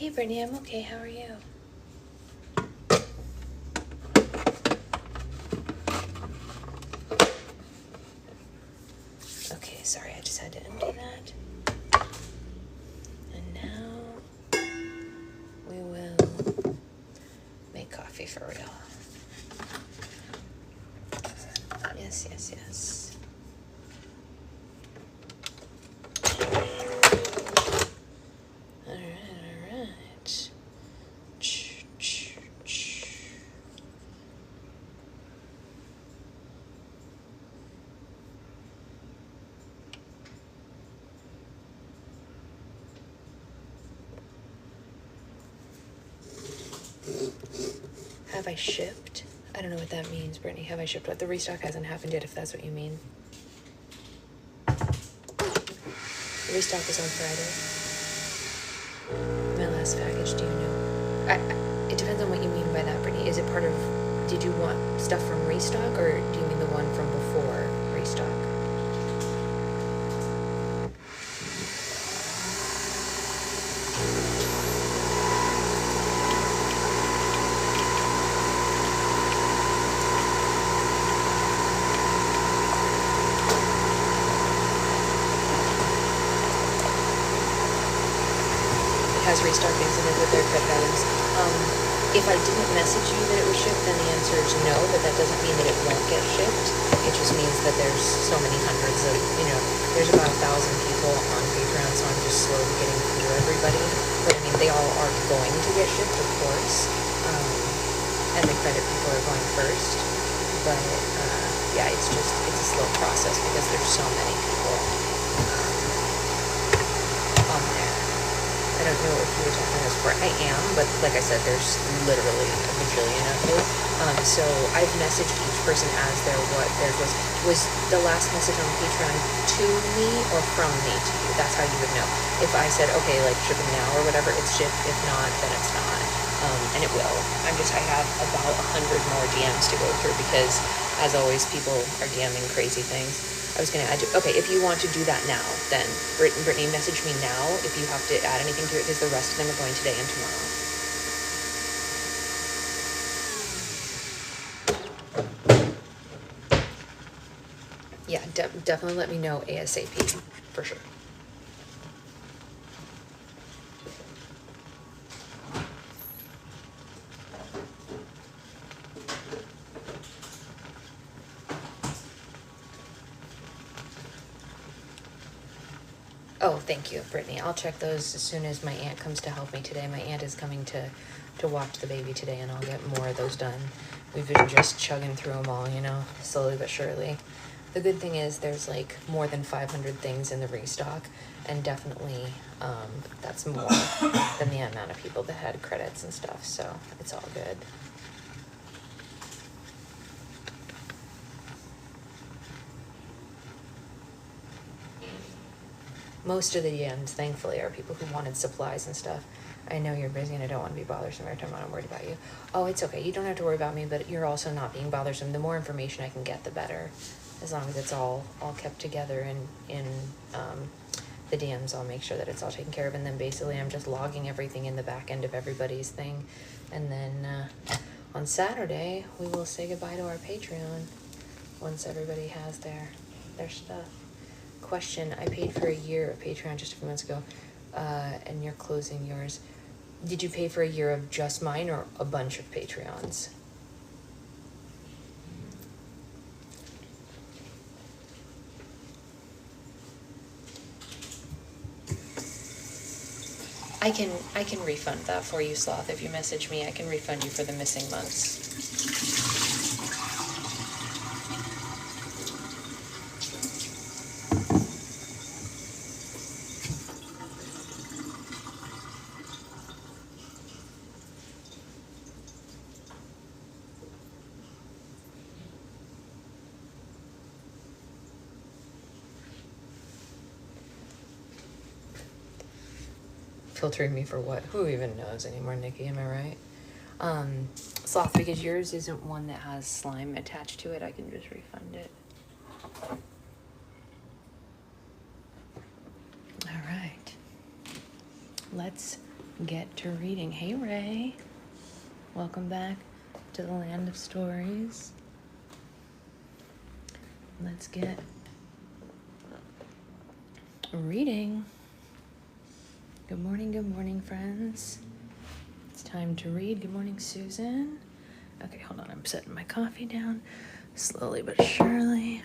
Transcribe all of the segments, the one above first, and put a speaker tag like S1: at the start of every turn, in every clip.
S1: Hey Brittany, I'm okay. How are you? Okay, sorry, I just had to empty that. And now we will make coffee for real. Yes, yes, yes. All right. Have I shipped? I don't know what that means, Brittany. Have I shipped what? The restock hasn't happened yet, if that's what you mean. The restock is on Friday. My last package, do you know? It depends on what you mean by that, Brittany. Is it part of, did you want stuff from restock, or do you mean the one from before restock? Has restock included with their credit items. If I didn't message you that it was shipped, then the answer is no, but that doesn't mean that it won't get shipped. It just means that there's so many hundreds of, there's about 1,000 people on Patreon, so I'm just slowly getting through everybody. But I mean, they all are going to get shipped, of course. And the credit people are going first. But yeah, it's a slow process because there's so many people on there. I don't know if you were talking this before. I am, but like I said, there's literally a bajillion of you. So I've messaged each person as what theirs was the last message on Patreon to me or from me to you. That's how you would know. If I said, okay, like ship them now or whatever, it's shipped. If not, then it's not. And it will. I have about 100 more DMs to go through because, as always, people are DMing crazy things. I was going to add, okay, if you want to do that now, then Brittany, message me now if you have to add anything to it, because the rest of them are going today and tomorrow. Yeah, definitely let me know ASAP, for sure. Oh, thank you, Brittany. I'll check those as soon as my aunt comes to help me today. My aunt is coming to watch the baby today, and I'll get more of those done. We've been just chugging through them all, slowly but surely. The good thing is there's like more than 500 things in the restock, and definitely that's more than the amount of people that had credits and stuff, so it's all good. Most of the DMs, thankfully, are people who wanted supplies and stuff. I know you're busy and I don't want to be bothersome every time I'm worried about you. Oh, it's okay. You don't have to worry about me, but you're also not being bothersome. The more information I can get, the better. As long as it's all kept together in the DMs, I'll make sure that it's all taken care of. And then basically I'm just logging everything in the back end of everybody's thing. And then on Saturday, we will say goodbye to our Patreon once everybody has their stuff. Question, I paid for a year of Patreon just a few months ago, and you're closing yours. Did you pay for a year of just mine or a bunch of Patreons? I can refund that for you, Sloth. If you message me, I can refund you for the missing months. Filtering me for what? Who even knows anymore, Nikki? Am I right? Sloth, because yours isn't one that has slime attached to it, I can just refund it. All right. Let's get to reading. Hey, Ray. Welcome back to the land of stories. Let's get reading. Good morning, friends. It's time to read. Good morning, Susan. Okay, hold on. I'm setting my coffee down slowly but surely.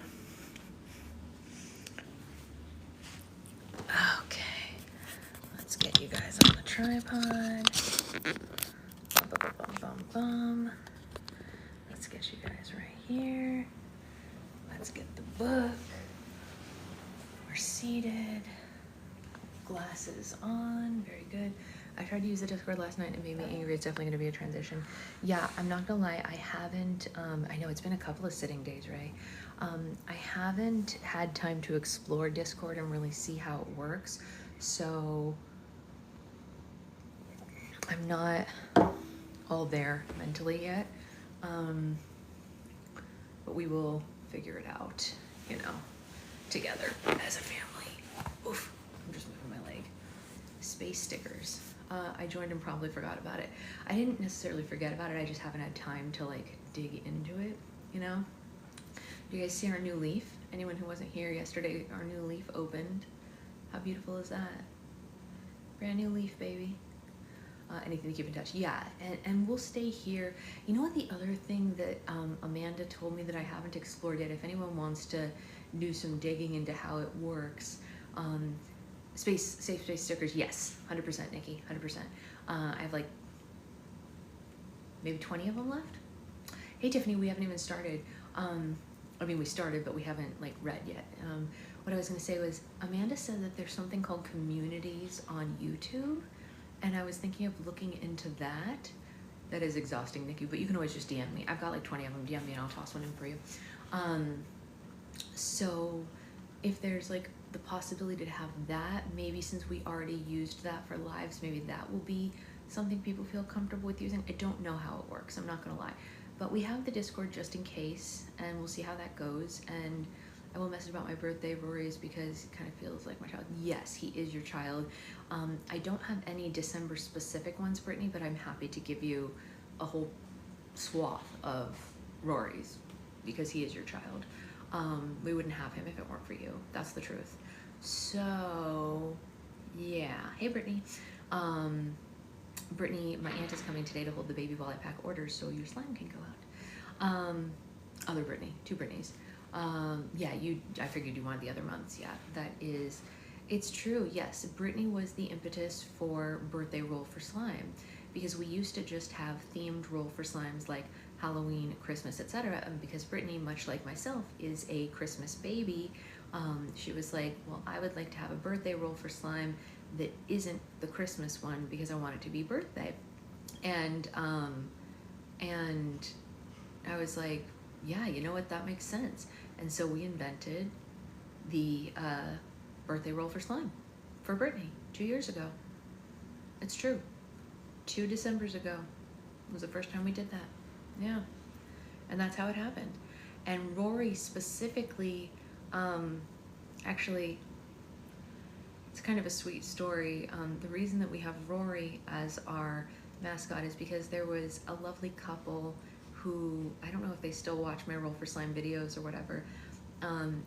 S1: Okay, let's get you guys on the tripod. Bum, bum, bum, bum, bum. Let's get you guys right here. Let's get the book. We're seated. Glasses on. Very good. I tried to use the Discord last night and it made me angry. It's definitely going to be a transition. Yeah, I'm not going to lie. I haven't, I know it's been a couple of sitting days, right? I haven't had time to explore Discord and really see how it works. So I'm not all there mentally yet. But we will figure it out, you know, together as a family. Oof, I'm just moving my leg. Space stickers. I joined and probably forgot about it. I didn't necessarily forget about it. I just haven't had time to like dig into it, you know? Do you guys see our new leaf? Anyone who wasn't here yesterday, our new leaf opened. How beautiful is that? Brand new leaf, baby. Anything to keep in touch. Yeah, and we'll stay here. You know what, the other thing that Amanda told me that I haven't explored yet, if anyone wants to do some digging into how it works, safe space stickers, yes, 100%, Nikki, 100%. I have like maybe 20 of them left. Hey, Tiffany, we haven't even started. I mean, we started, but we haven't like read yet. What I was gonna say was, Amanda said that there's something called communities on YouTube, and I was thinking of looking into that. That is exhausting, Nikki, but you can always just DM me. I've got like 20 of them. DM me and I'll toss one in for you. So if there's like the possibility to have that, maybe since we already used that for lives, maybe that will be something people feel comfortable with using. I don't know how it works, I'm not gonna lie. But we have the Discord just in case, and we'll see how that goes. And I will message about my birthday. Rory's because it kind of feels like my child. Yes, he is your child. I don't have any December specific ones, Brittany, but I'm happy to give you a whole swath of Rory's because he is your child. We wouldn't have him if it weren't for you. That's the truth. So, yeah. Hey, Brittany. Brittany, my aunt is coming today to hold the baby while I pack orders, so your slime can go out. Other Brittany, two Brittany's. Yeah, I figured you wanted the other months. Yeah, that is, it's true. Yes, Brittany was the impetus for birthday roll for slime, because we used to just have themed roll for slimes like Halloween, Christmas, etc. And because Brittany, much like myself, is a Christmas baby, she was like, well, I would like to have a birthday roll for slime that isn't the Christmas one because I want it to be birthday. And I was like, yeah, you know what, that makes sense. And so we invented the birthday roll for slime for Brittany 2 years ago. It's true. 2 Decembers ago was the first time we did that. Yeah. And that's how it happened. And Rory specifically, actually, it's kind of a sweet story. The reason that we have Rory as our mascot is because there was a lovely couple who, I don't know if they still watch my Roll for Slime videos or whatever,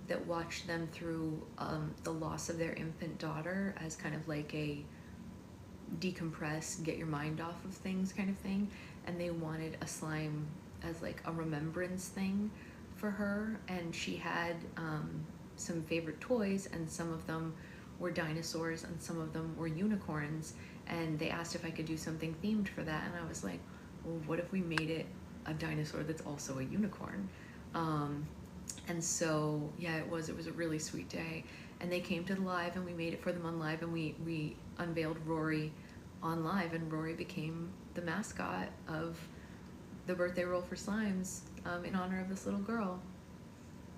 S1: that watched them through the loss of their infant daughter as kind of like a decompress, get your mind off of things kind of thing. And they wanted a slime as like a remembrance thing for her. And she had some favorite toys, and some of them were dinosaurs and some of them were unicorns. And they asked if I could do something themed for that. And I was like, well, what if we made it a dinosaur that's also a unicorn? And so, yeah, it was a really sweet day. And they came to the live and we made it for them on live, and we unveiled Rory on live, and Rory became the mascot of the birthday roll for slimes in honor of this little girl.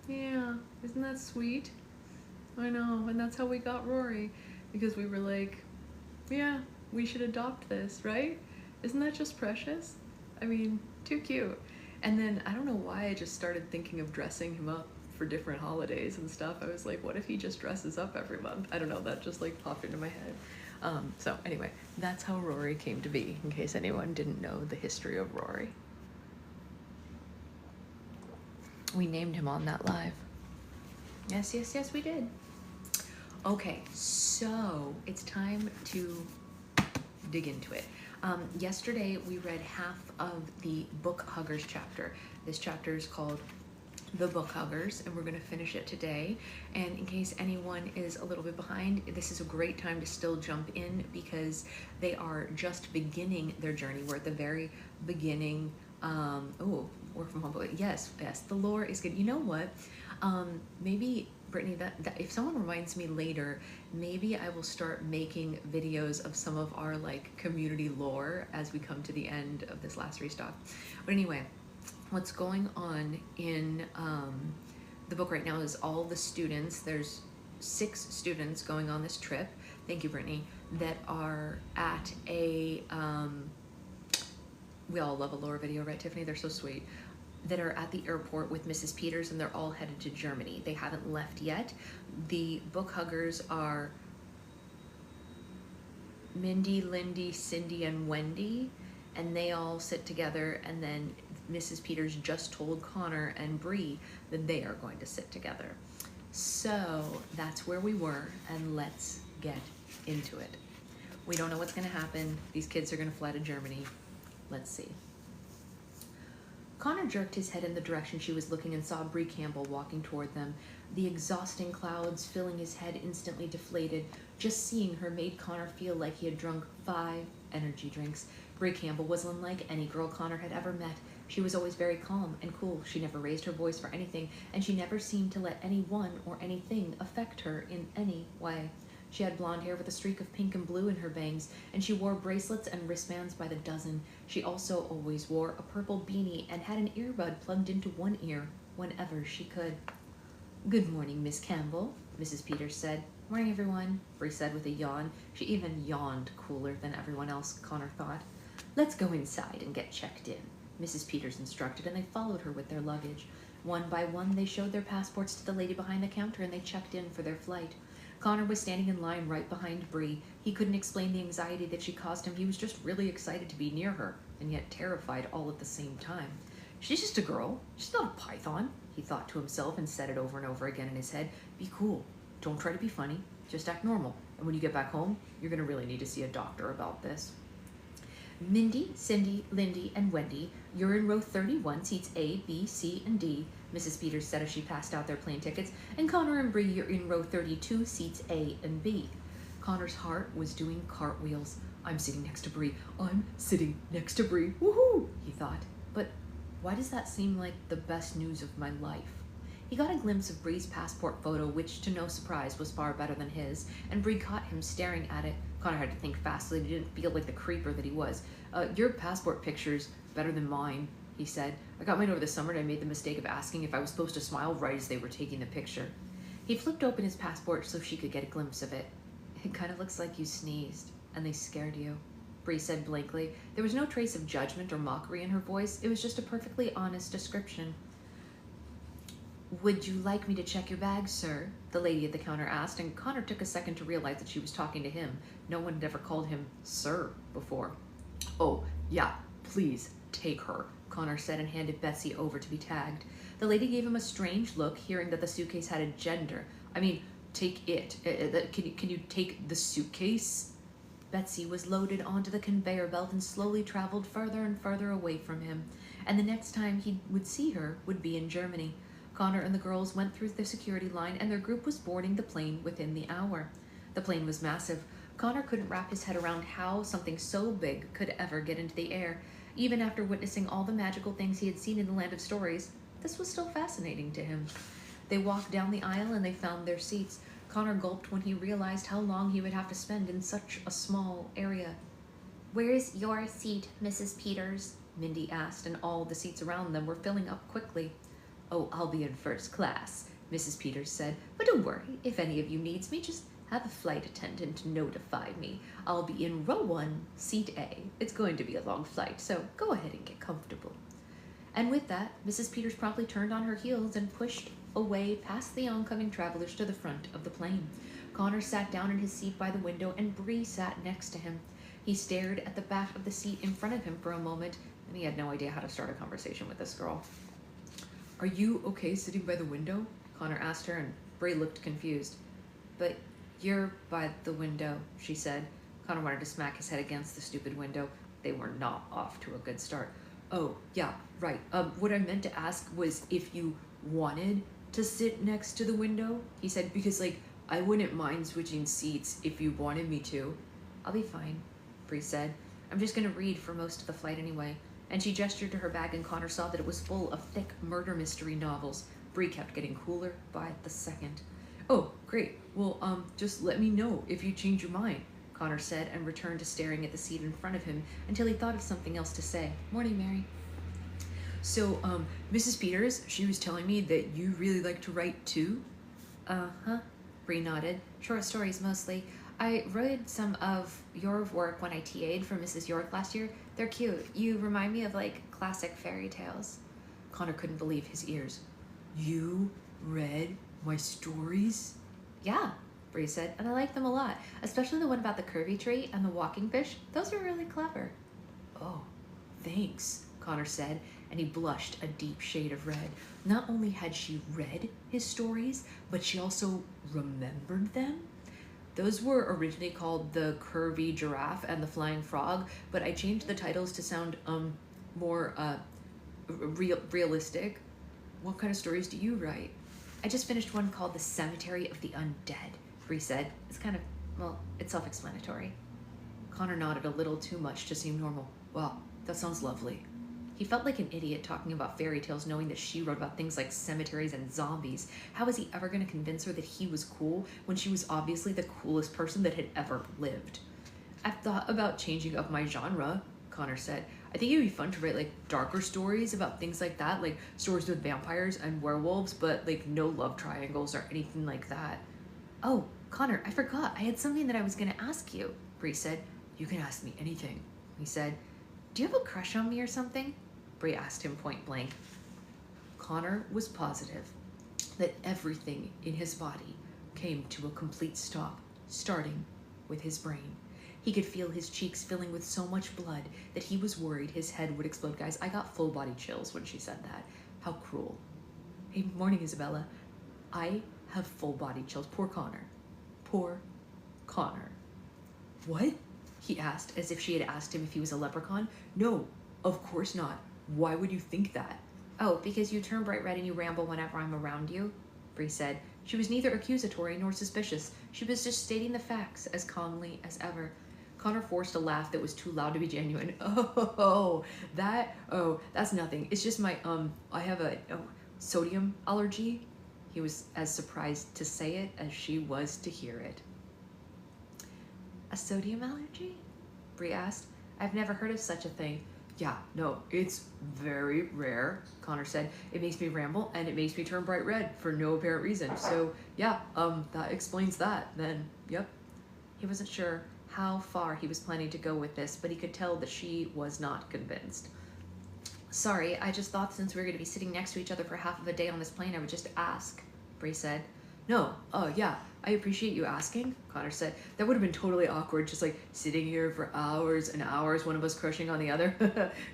S1: Yeah, isn't that sweet? I know, and that's how we got Rory, because we were like, yeah, we should adopt this, right? Isn't that just precious? I mean, too cute. And then I don't know why I just started thinking of dressing him up
S2: for different holidays and stuff. I was like, what if he just dresses up every month? I don't know, that just like popped into my head. So anyway, that's how Rory came to be, in case anyone didn't know the history of Rory. We named him on that live. Yes, yes, yes, we did. Okay, so it's time to dig into it. Yesterday we read half of the Book Huggers chapter. This chapter is called The Book Huggers, and we're going to finish it today. And in case anyone is a little bit behind, this is a great time to still jump in because they are just beginning their journey. We're at the very beginning. Work from home, but yes, the lore is good. You know what? Maybe Brittany, that if someone reminds me later, maybe I will start making videos of some of our like community lore as we come to the end of this last restock. But anyway, what's going on in the book right now is all the students, there's 6 students going on this trip, thank you Brittany, that are at a, we all love a lore video, right Tiffany? They're so sweet. That are at the airport with Mrs. Peters, and they're all headed to Germany. They haven't left yet. The Book Huggers are Mindy, Lindy, Cindy, and Wendy, and they all sit together, and then Mrs. Peters just told Connor and Bree that they are going to sit together. So that's where we were, and let's get into it. We don't know what's gonna happen. These kids are gonna fly to Germany. Let's see. Connor jerked his head in the direction she was looking and saw Bree Campbell walking toward them. The exhausting clouds filling his head instantly deflated. Just seeing her made Connor feel like he had drunk 5 energy drinks. Bree Campbell was unlike any girl Connor had ever met. She was always very calm and cool. She never raised her voice for anything, and she never seemed to let anyone or anything affect her in any way. She had blonde hair with a streak of pink and blue in her bangs, and she wore bracelets and wristbands by the dozen. She also always wore a purple beanie and had an earbud plugged into one ear whenever she could. "Good morning, Miss Campbell," Mrs. Peters said. "Morning, everyone," Bree said with a yawn. She even yawned cooler than everyone else, Connor thought. "Let's go inside and get checked in," Mrs. Peters instructed, and they followed her with their luggage. One by one, they showed their passports to the lady behind the counter, and they checked in for their flight. Connor was standing in line right behind Bree. He couldn't explain the anxiety that she caused him. He was just really excited to be near her, and yet terrified all at the same time. "She's just a girl. She's not a python," he thought to himself, and said it over and over again in his head. "Be cool. Don't try to be funny. Just act normal. And when you get back home, you're going to really need to see a doctor about this." "Mindy, Cindy, Lindy, and Wendy, you're in row 31, seats A, B, C, and D," Mrs. Peters said as she passed out their plane tickets. "And Connor and Bree, you're in row 32, seats A and B." Connor's heart was doing cartwheels. "I'm sitting next to Bree. I'm sitting next to Bree. Woohoo!" he thought. But why does that seem like the best news of my life? He got a glimpse of Bree's passport photo, which, to no surprise, was far better than his, and Bree caught him staring at it. Connor had to think fast so that he didn't feel like the creeper that he was. Your passport picture's better than mine," he said. "I got mine over the summer and I made the mistake of asking if I was supposed to smile right as they were taking the picture." He flipped open his passport so she could get a glimpse of it. "It kind of looks like you sneezed, and they scared you," Bree said blankly. There was no trace of judgment or mockery in her voice. It was just a perfectly honest description. "Would you like me to check your bag, sir?" the lady at the counter asked, and Connor took a second to realize that she was talking to him. No one had ever called him sir before. "Oh, yeah, please, take her," Connor said and handed Betsy over to be tagged. The lady gave him a strange look, hearing that the suitcase had a gender. "I mean, take it. Can you take the suitcase?" Betsy was loaded onto the conveyor belt and slowly traveled further and further away from him, and the next time he would see her would be in Germany. Connor and the girls went through the security line, and their group was boarding the plane within the hour. The plane was massive. Connor couldn't wrap his head around how something so big could ever get into the air. Even after witnessing all the magical things he had seen in the land of stories, this was still fascinating to him. They walked down the aisle and they found their seats. Connor gulped when he realized how long he would have to spend in such a small area. "Where's your seat, Mrs. Peters?" Mindy asked, and all the seats around them were filling up quickly. "Oh, I'll be in first class," Mrs. Peters said. "But don't worry, if any of you needs me, just have a flight attendant notify me. I'll be in row 1, seat A. It's going to be a long flight, so go ahead and get comfortable." And with that, Mrs. Peters promptly turned on her heels and pushed away past the oncoming travelers to the front of the plane. Connor sat down in his seat by the window, and Bree sat next to him. He stared at the back of the seat in front of him for a moment, and he had no idea how to start a conversation with this girl. "Are you okay sitting by the window?" Connor asked her, and Bree looked confused. "But you're by the window," she said. Connor wanted to smack his head against the stupid window. They were not off to a good start. "Oh, yeah, right. What I meant to ask was if you wanted to sit next to the window," he said, "because, like, I wouldn't mind switching seats if you wanted me to." "I'll be fine," Bree said. "I'm just going to read for most of the flight anyway." And she gestured to her bag, and Connor saw that it was full of thick murder mystery novels. Bree kept getting cooler by the second. "Oh, great. Well, just let me know if you change your mind," Connor said, and returned to staring at the seat in front of him until he thought of something else to say. "Morning, Mary." "So, Mrs. Peters, she was telling me that you really like to write too?" "Uh-huh," Bree nodded. "Short stories mostly. I read some of your work when I TA'd for Mrs. York last year. They're cute. You remind me of, like, classic fairy tales." Connor couldn't believe his ears. "You read my stories?" "Yeah," Bree said, "and I like them a lot, especially the one about the curvy tree and the walking fish. Those are really clever." "Oh, thanks," Connor said, and he blushed a deep shade of red. Not only had she read his stories, but she also remembered them. "Those were originally called The Curvy Giraffe and the Flying Frog, but I changed the titles to sound more realistic." "What kind of stories do you write?" "I just finished one called The Cemetery of the Undead," Bree said. "It's kind of, well, it's self-explanatory." Connor nodded a little too much to seem normal. "Wow, that sounds lovely." He felt like an idiot talking about fairy tales, knowing that she wrote about things like cemeteries and zombies. How was he ever going to convince her that he was cool when she was obviously the coolest person that had ever lived? "I've thought about changing up my genre," Connor said. "I think it would be fun to write, like, darker stories about things like that, like stories with vampires and werewolves, but, like, no love triangles or anything like that." "Oh, Connor, I forgot. I had something that I was going to ask you," Bree said. "You can ask me anything," he said. "Do you have a crush on me or something?" Bree asked him point blank. Connor was positive that everything in his body came to a complete stop, starting with his brain. He could feel his cheeks filling with so much blood that he was worried his head would explode. Guys, I got full body chills when she said that. How cruel. "Hey, morning, Isabella." "I have full body chills. Poor Connor. Poor Connor." "What?" he asked, as if she had asked him if he was a leprechaun. "No, of course not. Why would you think that?" "Oh, because you turn bright red and you ramble whenever I'm around you," Bree said. She was neither accusatory nor suspicious. She was just stating the facts as calmly as ever. Connor forced a laugh that was too loud to be genuine. That's nothing. It's just my, I have a sodium allergy." He was as surprised to say it as she was to hear it. "A sodium allergy?" Bree asked. "I've never heard of such a thing." "Yeah, no, it's very rare," Connor said. "It makes me ramble, and it makes me turn bright red for no apparent reason. So, yeah, that explains that, then, yep." He wasn't sure how far he was planning to go with this, but he could tell that she was not convinced. "Sorry, I just thought since we were going to be sitting next to each other for half of a day on this plane, I would just ask," Bree said. "No, yeah, I appreciate you asking," Connor said. "That would have been totally awkward, just like sitting here for hours and hours, one of us crushing on the other."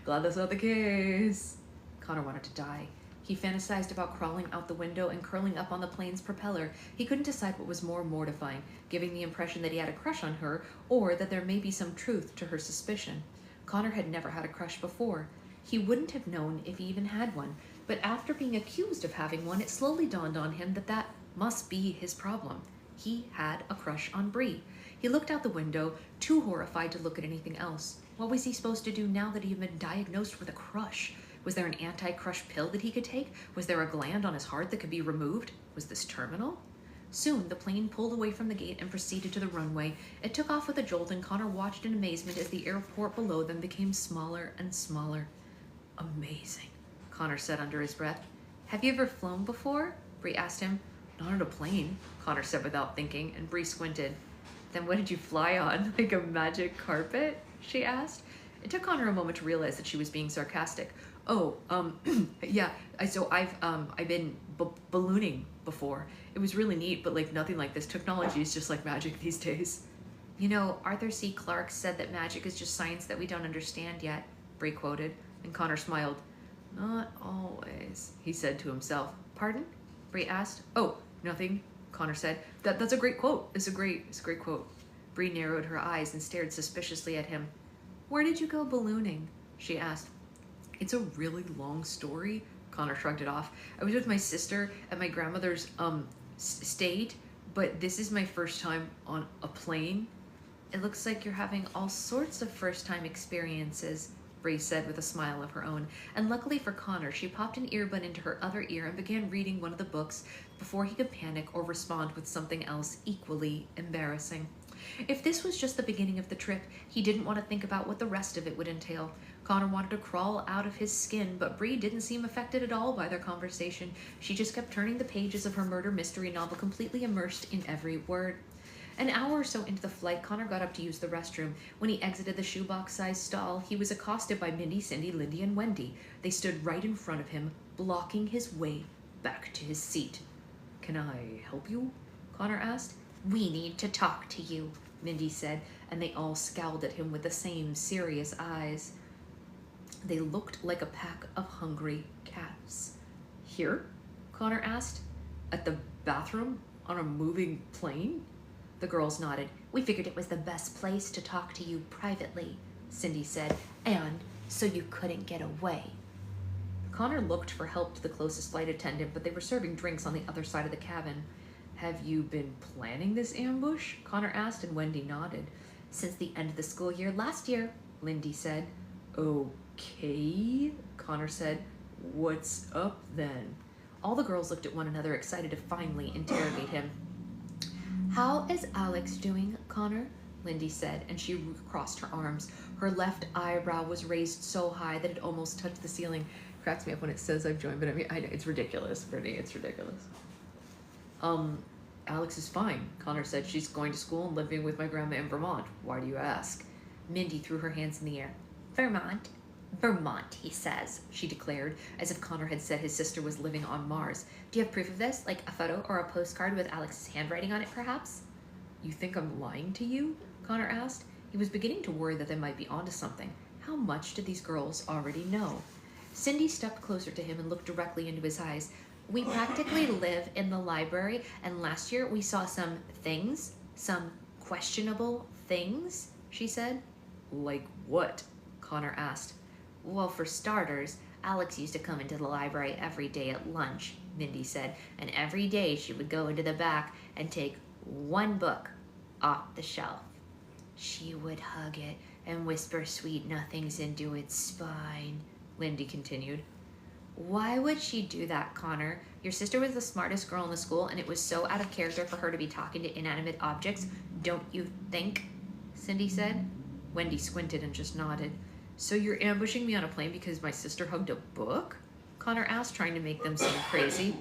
S2: "Glad that's not the case." Connor wanted to die. He fantasized about crawling out the window and curling up on the plane's propeller. He couldn't decide what was more mortifying, giving the impression that he had a crush on her, or that there may be some truth to her suspicion. Connor had never had a crush before. He wouldn't have known if he even had one, but after being accused of having one, it slowly dawned on him that that must be his problem. He had a crush on Bree. He looked out the window, too horrified to look at anything else. What was he supposed to do now that he had been diagnosed with a crush? Was there an anti-crush pill that he could take? Was there a gland on his heart that could be removed? Was this terminal? Soon, the plane pulled away from the gate and proceeded to the runway. It took off with a jolt, and Connor watched in amazement as the airport below them became smaller and smaller. "Amazing," Connor said under his breath. "Have you ever flown before?" Bree asked him. "Not on a plane," Connor said without thinking, and Bree squinted. "Then what did you fly on? Like a magic carpet?" she asked. It took Connor a moment to realize that she was being sarcastic. "Oh, yeah, so I've been ballooning before. It was really neat, but like nothing like this. Technology is just like magic these days. You know, Arthur C. Clarke said that magic is just science that we don't understand yet, Bree quoted, and Connor smiled. Not always, he said to himself. Pardon? Bree asked. Oh, nothing, Connor said. That's a great quote. It's a great quote. Bree narrowed her eyes and stared suspiciously at him. Where did you go ballooning? She asked. It's a really long story, Connor shrugged it off. I was with my sister at my grandmother's state, but this is my first time on a plane. It looks like you're having all sorts of first-time experiences, Bree said with a smile of her own. And luckily for Connor, she popped an earbud into her other ear and began reading one of the books before he could panic or respond with something else equally embarrassing. If this was just the beginning of the trip, he didn't want to think about what the rest of it would entail. Connor wanted to crawl out of his skin, but Bree didn't seem affected at all by their conversation. She just kept turning the pages of her murder mystery novel, completely immersed in every word. An hour or so into the flight, Connor got up to use the restroom. When he exited the shoebox-sized stall, he was accosted by Mindy, Cindy, Lindy, and Wendy. They stood right in front of him, blocking his way back to his seat. Can I help you? Connor asked. We need to talk to you, Mindy said, and they all scowled at him with the same serious eyes. They looked like a pack of hungry cats. Here? Connor asked. At the bathroom? On a moving plane? The girls nodded. We figured it was the best place to talk to you privately, Cindy said, and so you couldn't get away. Connor looked for help to the closest flight attendant, but they were serving drinks on the other side of the cabin. Have you been planning this ambush? Connor asked, and Wendy nodded. Since the end of the school year last year, Lindy said. Okay, Connor said. What's up then? All the girls looked at one another, excited to finally interrogate him. How is Alex doing, Connor? Lindy said, and she crossed her arms. Her left eyebrow was raised so high that it almost touched the ceiling. Cracks me up when it says I've joined, but I mean, I know, it's ridiculous, Brittany, it's ridiculous. Alex is fine, Connor said. She's going to school and living with my grandma in Vermont. Why do you ask? Mindy threw her hands in the air. Vermont? Vermont, he says, she declared, as if Connor had said his sister was living on Mars. Do you have proof of this, like a photo or a postcard with Alex's handwriting on it, perhaps? You think I'm lying to you? Connor asked. He was beginning to worry that they might be onto something. How much did these girls already know? Cindy stepped closer to him and looked directly into his eyes. We practically live in the library, and last year we saw some things, some questionable things, she said. Like what? Connor asked. Well, for starters, Alex used to come into the library every day at lunch, Mindy said, and every day she would go into the back and take one book off the shelf. She would hug it and whisper sweet nothings into its spine, Lindy continued. Why would she do that, Connor? Your sister was the smartest girl in the school, and it was so out of character for her to be talking to inanimate objects, don't you think? Cindy said. Wendy squinted and just nodded. So you're ambushing me on a plane because my sister hugged a book? Connor asked, trying to make them seem crazy.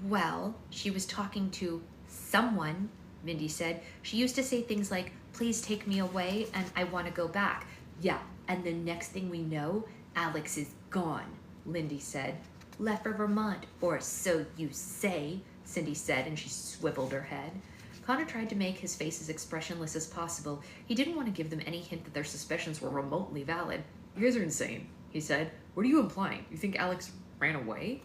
S2: Well, she was talking to someone, Mindy said. She used to say things like, please take me away, and I want to go back. Yeah, and the next thing we know, Alex is gone, Lindy said. Left for Vermont, or so you say, Cindy said, and she swiveled her head. Connor tried to make his face as expressionless as possible. He didn't want to give them any hint that their suspicions were remotely valid. You guys are insane, he said. What are you implying? You think Alex ran away?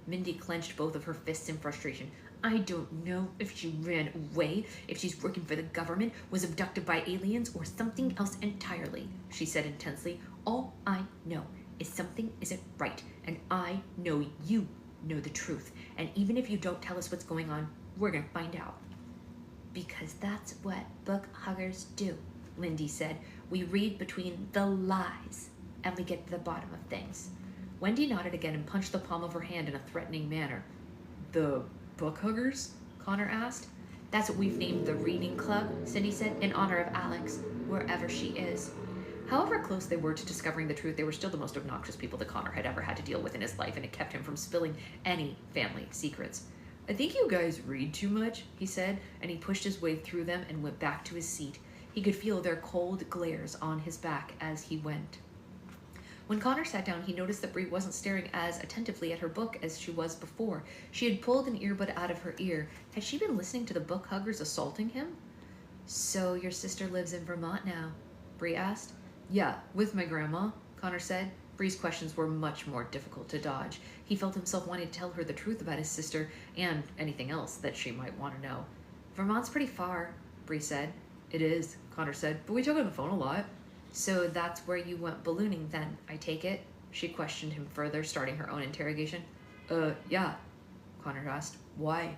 S2: Mindy clenched both of her fists in frustration. I don't know if she ran away, if she's working for the government, was abducted by aliens, or something else entirely, she said intensely. All I know is something isn't right, and I know you know the truth. And even if you don't tell us what's going on, we're going to find out. Because that's what book huggers do, Lindy said. We read between the lies, and we get to the bottom of things. Wendy nodded again and punched the palm of her hand in a threatening manner. The book huggers? Connor asked. That's what we've named the reading club, Cindy said, in honor of Alex, wherever she is. However close they were to discovering the truth, they were still the most obnoxious people that Connor had ever had to deal with in his life, and it kept him from spilling any family secrets. I think you guys read too much, he said, and he pushed his way through them and went back to his seat. He could feel their cold glares on his back as he went. When Connor sat down, he noticed that Bree wasn't staring as attentively at her book as she was before. She had pulled an earbud out of her ear. Had she been listening to the book huggers assaulting him? So your sister lives in Vermont now? Bree asked. Yeah, with my grandma, Connor said. Bree's questions were much more difficult to dodge. He felt himself wanting to tell her the truth about his sister and anything else that she might want to know. Vermont's pretty far, Bree said. It is, Connor said, but we talk on the phone a lot. So that's where you went ballooning then, I take it? She questioned him further, starting her own interrogation. Yeah, Connor asked. Why?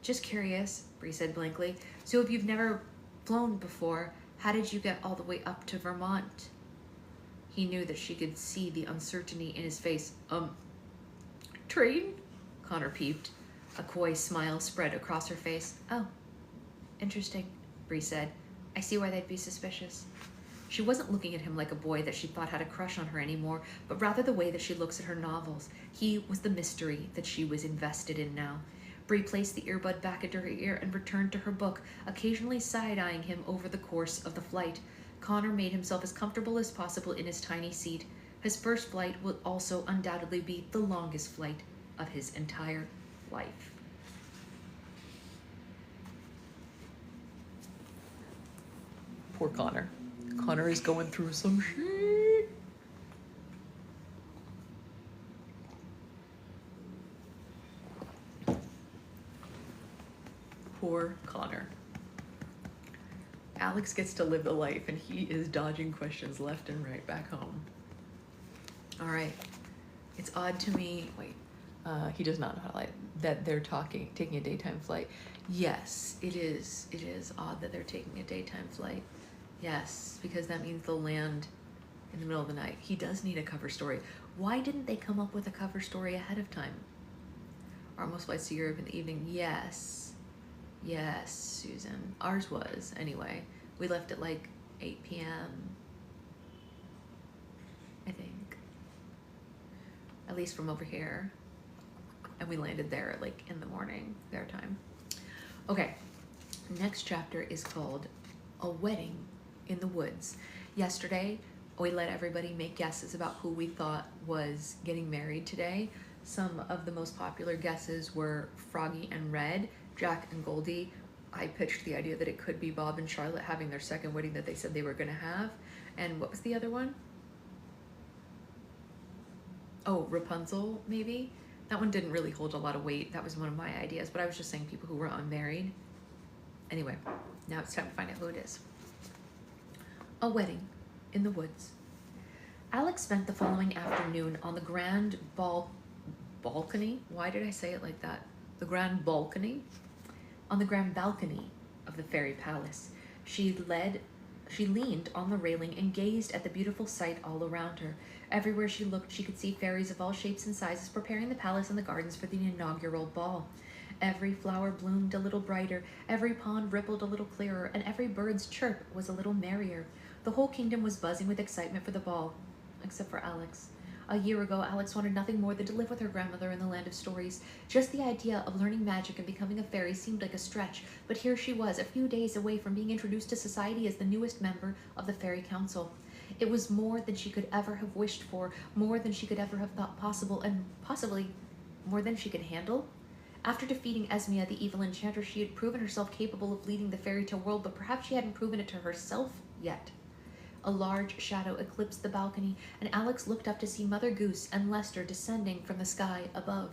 S2: Just curious, Bree said blankly. So if you've never flown before, how did you get all the way up to Vermont? He knew that she could see the uncertainty in his face. Train? Connor peeped. A coy smile spread across her face. Oh, interesting, Bree said. I see why they'd be suspicious. She wasn't looking at him like a boy that she thought had a crush on her anymore, but rather the way that she looks at her novels. He was the mystery that she was invested in now. Bree placed the earbud back into her ear and returned to her book, occasionally side-eyeing him over the course of the flight. Connor made himself as comfortable as possible in his tiny seat. His first flight would also undoubtedly be the longest flight of his entire life. Poor Connor. Connor is going through some shit. Poor Connor. Alex gets to live the life and he is dodging questions left and right back home. All right. It's odd to me. Wait. He does not know how to lie. That they're taking a daytime flight. Yes, it is. It is odd that they're taking a daytime flight. Yes, because that means they'll land in the middle of the night. He does need a cover story. Why didn't they come up with a cover story ahead of time? Are most flights to Europe in the evening? Yes. Yes, Susan. Ours was, anyway. We left at like 8 p.m. I think. At least from over here. And we landed there like in the morning, their time. Okay, next chapter is called A Wedding in the Woods. Yesterday, we let everybody make guesses about who we thought was getting married today. Some of the most popular guesses were Froggy and Red, Jack and Goldie. I pitched the idea that it could be Bob and Charlotte having their second wedding that they said they were going to have. And what was the other one? Oh, Rapunzel, maybe? That one didn't really hold a lot of weight. That was one of my ideas, but I was just saying people who were unmarried. Anyway, now it's time to find out who it is. A Wedding in the Woods. Alex spent the following afternoon on the grand balcony. Why did I say it like that? The grand balcony? On the grand balcony of the fairy palace. She leaned on the railing and gazed at the beautiful sight all around her. Everywhere she looked, she could see fairies of all shapes and sizes preparing the palace and the gardens for the inaugural ball. Every flower bloomed a little brighter, every pond rippled a little clearer, and every bird's chirp was a little merrier. The whole kingdom was buzzing with excitement for the ball, except for Alex. A year ago, Alex wanted nothing more than to live with her grandmother in the land of stories. Just the idea of learning magic and becoming a fairy seemed like a stretch, but here she was, a few days away from being introduced to society as the newest member of the Fairy Council. It was more than she could ever have wished for, more than she could ever have thought possible, and possibly more than she could handle. After defeating Esmea, the evil enchanter, she had proven herself capable of leading the fairy tale world, but perhaps she hadn't proven it to herself yet. A large shadow eclipsed the balcony, and Alex looked up to see Mother Goose and Lester descending from the sky above.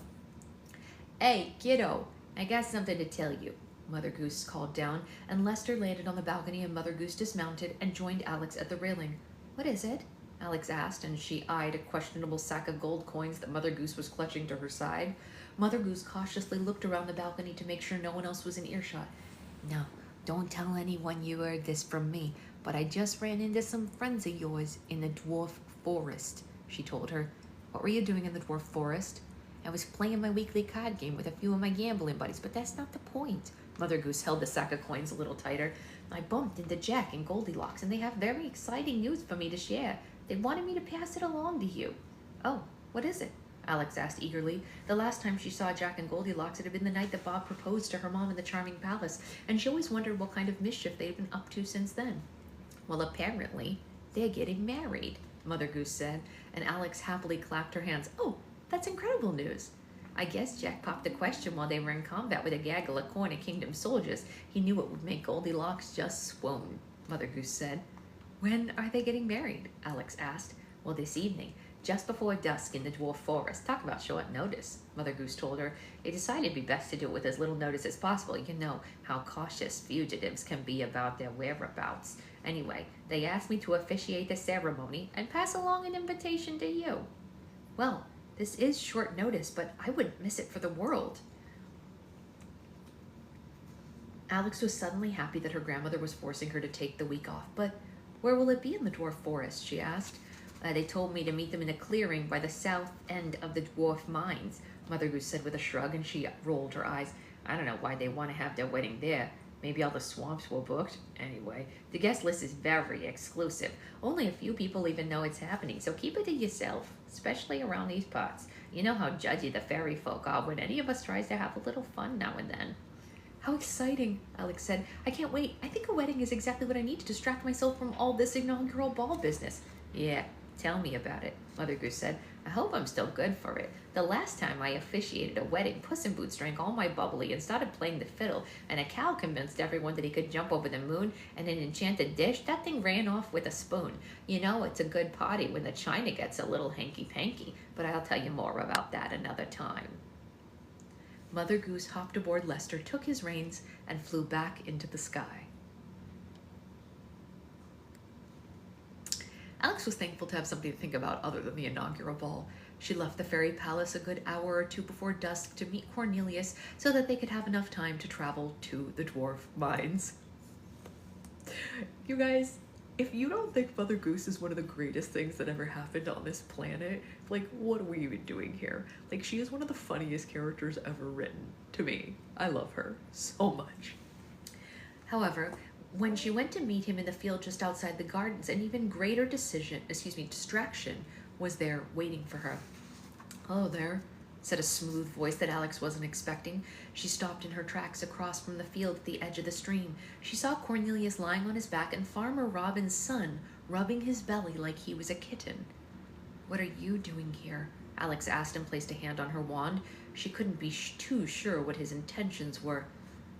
S2: "Hey, kiddo, I got something to tell you," Mother Goose called down, and Lester landed on the balcony and Mother Goose dismounted and joined Alex at the railing. "What is it?" Alex asked, and she eyed a questionable sack of gold coins that Mother Goose was clutching to her side. Mother Goose cautiously looked around the balcony to make sure no one else was in earshot. "No, don't tell anyone you heard this from me, but I just ran into some friends of yours in the dwarf forest," she told her. "What were you doing in the dwarf forest?" "I was playing my weekly card game with a few of my gambling buddies, but that's not the point." Mother Goose held the sack of coins a little tighter. "I bumped into Jack and Goldilocks, and they have very exciting news for me to share. They wanted me to pass it along to you." "Oh, what is it?" Alex asked eagerly. The last time she saw Jack and Goldilocks, it had been the night that Bob proposed to her mom in the charming palace, and she always wondered what kind of mischief they'd been up to since then. "Well, apparently, they're getting married." Mother Goose said, and Alex happily clapped her hands. Oh, that's incredible news. I guess Jack popped the question while they were in combat with a gaggle of Corner Kingdom soldiers. He knew it would make Goldilocks just swoon, Mother Goose said. When are they getting married? Alex asked. Well, this evening, just before dusk in the dwarf forest. Talk about short notice, Mother Goose told her. They decided it'd be best to do it with as little notice as possible. You know how cautious fugitives can be about their whereabouts. Anyway, they asked me to officiate the ceremony and pass along an invitation to you. Well, this is short notice, but I wouldn't miss it for the world. Alex was suddenly happy that her grandmother was forcing her to take the week off. But where will it be in the dwarf forest, she asked. They told me to meet them in a clearing by the south end of the dwarf mines, Mother Goose said with a shrug, and she rolled her eyes. I don't know why they want to have their wedding there. Maybe all the swamps were booked. Anyway, the guest list is very exclusive. Only a few people even know it's happening, so keep it to yourself, especially around these parts. You know how judgy the fairy folk are when any of us tries to have a little fun now and then. How exciting, Alex said. I can't wait. I think a wedding is exactly what I need to distract myself from all this inaugural ball business. Yeah, tell me about it, Mother Goose said. I hope I'm still good for it. The last time I officiated a wedding, Puss in Boots drank all my bubbly and started playing the fiddle, and a cow convinced everyone that he could jump over the moon, and an enchanted dish, that thing ran off with a spoon. You know, it's a good party when the china gets a little hanky-panky, but I'll tell you more about that another time. Mother Goose hopped aboard Lester, took his reins, and flew back into the sky. Alex was thankful to have something to think about other than the inaugural ball. She left the fairy palace a good hour or two before dusk to meet Cornelius so that they could have enough time to travel to the dwarf mines. You guys, if you don't think Mother Goose is one of the greatest things that ever happened on this planet, like, what are we even doing here? Like, she is one of the funniest characters ever written to me. I love her so much. However, when she went to meet him in the field just outside the gardens, an even greater distraction was there waiting for her. Hello there, said a smooth voice that Alex wasn't expecting. She stopped in her tracks across from the field at the edge of the stream. She saw Cornelius lying on his back and Farmer Robin's son rubbing his belly like he was a kitten. What are you doing here? Alex asked and placed a hand on her wand. She couldn't be too sure what his intentions were.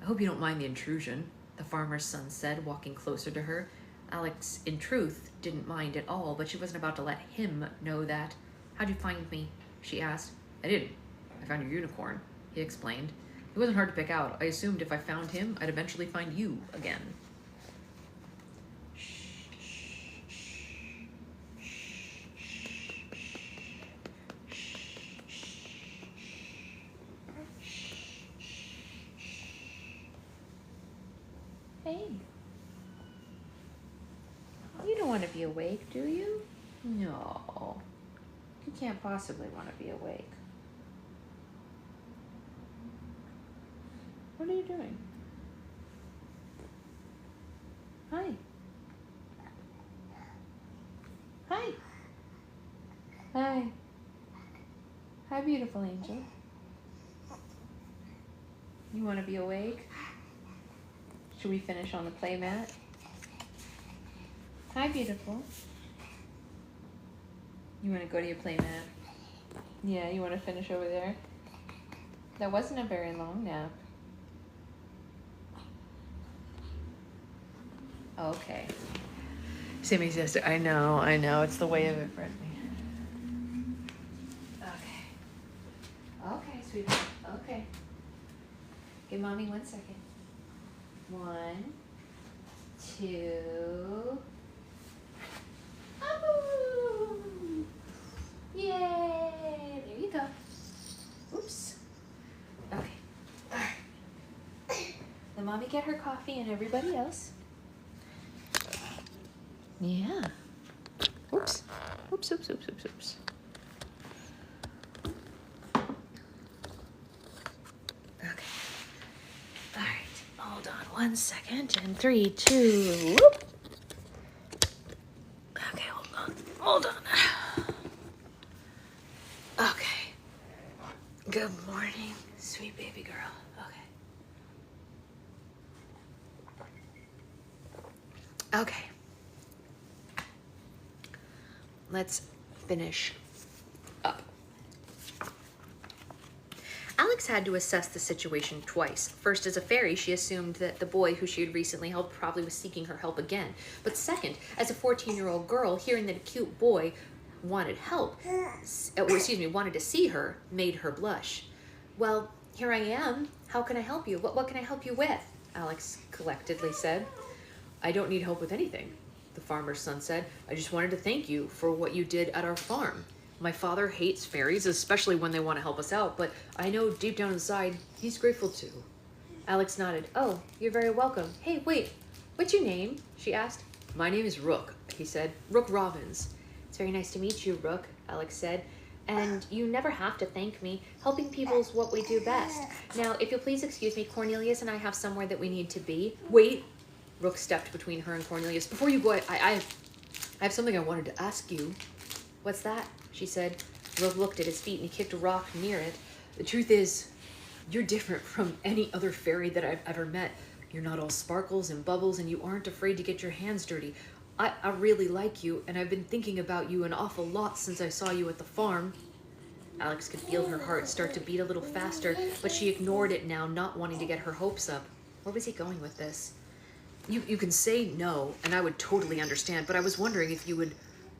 S2: I hope you don't mind the intrusion, the farmer's son said, walking closer to her. Alex, in truth, didn't mind at all, but she wasn't about to let him know that. How'd you find me? She asked. I didn't. I found your unicorn, he explained. It wasn't hard to pick out. I assumed if I found him, I'd eventually find you again. Hey. You don't want to be awake, do you? No. You can't possibly want to be awake. What are you doing? Hi. Hi. Hi. Hi, beautiful angel. You want to be awake? Should we finish on the play mat? Hi, beautiful. You want to go to your play mat? Yeah, you want to finish over there? That wasn't a very long nap. Okay. Simmy's sister. I know. It's the way of it, Brittany. Okay. Okay, sweetheart. Okay. Give mommy 1 second. 1, 2. Oh! Yay! There you go. Oops. Okay. All right. Let mommy get her coffee and everybody else. Yeah. Oops. Oops. Okay. All right. Hold on 1 second. And 3, 2. Whoop. Okay, hold on. Okay. Good morning, sweet baby girl. Okay.
S1: let's finish up.
S2: Alex had to assess the situation twice. First, as a fairy, she assumed that the boy who she had recently helped probably was seeking her help again. But second, as a 14-year-old girl, hearing that a cute boy wanted help, wanted to see her, made her blush. Well, here I am. How can I help you? What can I help you with? Alex collectedly said. I don't need help with anything, the farmer's son said. I just wanted to thank you for what you did at our farm. My father hates fairies, especially when they want to help us out, but I know deep down inside, he's grateful too. Alex nodded. Oh, you're very welcome. Hey, wait, what's your name? She asked. My name is Rook, he said. Rook Robbins. It's very nice to meet you, Rook, Alex said. And you never have to thank me. Helping people is what we do best. Now, if you'll please excuse me, Cornelius and I have somewhere that we need to be. Wait, Rook stepped between her and Cornelius. Before you go, I have something I wanted to ask you. What's that? She said. Rook looked at his feet and he kicked a rock near it. The truth is, you're different from any other fairy that I've ever met. You're not all sparkles and bubbles and you aren't afraid to get your hands dirty. I really like you and I've been thinking about you an awful lot since I saw you at the farm. Alex could feel her heart start to beat a little faster, but she ignored it now, not wanting to get her hopes up. Where was he going with this? You can say no, and I would totally understand, but I was wondering if you would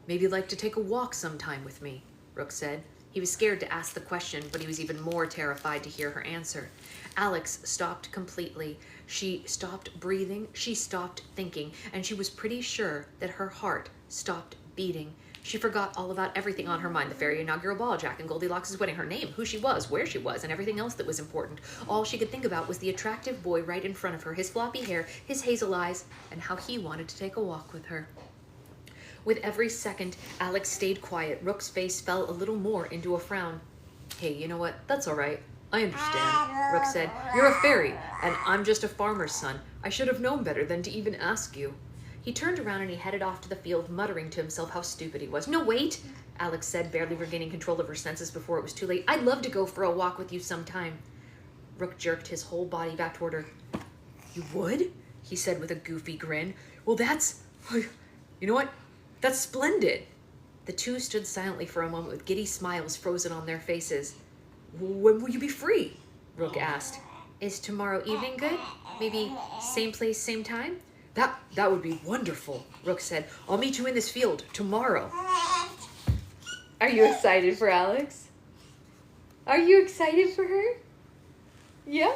S2: maybe like to take a walk sometime with me, Rook said. He was scared to ask the question, but he was even more terrified to hear her answer. Alex stopped completely. She stopped breathing, she stopped thinking, and she was pretty sure that her heart stopped beating. She forgot all about everything on her mind, the fairy inaugural ball, Jack and Goldilocks' wedding, her name, who she was, where she was, and everything else that was important. All she could think about was the attractive boy right in front of her, his floppy hair, his hazel eyes, and how he wanted to take a walk with her. With every second, Alex stayed quiet. Rook's face fell a little more into a frown. Hey, you know what? That's all right. I understand, Rook said. You're a fairy, and I'm just a farmer's son. I should have known better than to even ask you. He turned around and he headed off to the field, muttering to himself how stupid he was. No, wait, Alex said, barely regaining control of her senses before it was too late. I'd love to go for a walk with you sometime. Rook jerked his whole body back toward her. You would? He said with a goofy grin. Well, you know what? That's splendid. The two stood silently for a moment with giddy smiles frozen on their faces. When will you be free? Rook asked. Is tomorrow evening good? Maybe same place, same time? That would be wonderful, Rook said. I'll meet you in this field tomorrow. Are you excited for Alex? Are you excited for her? Yeah?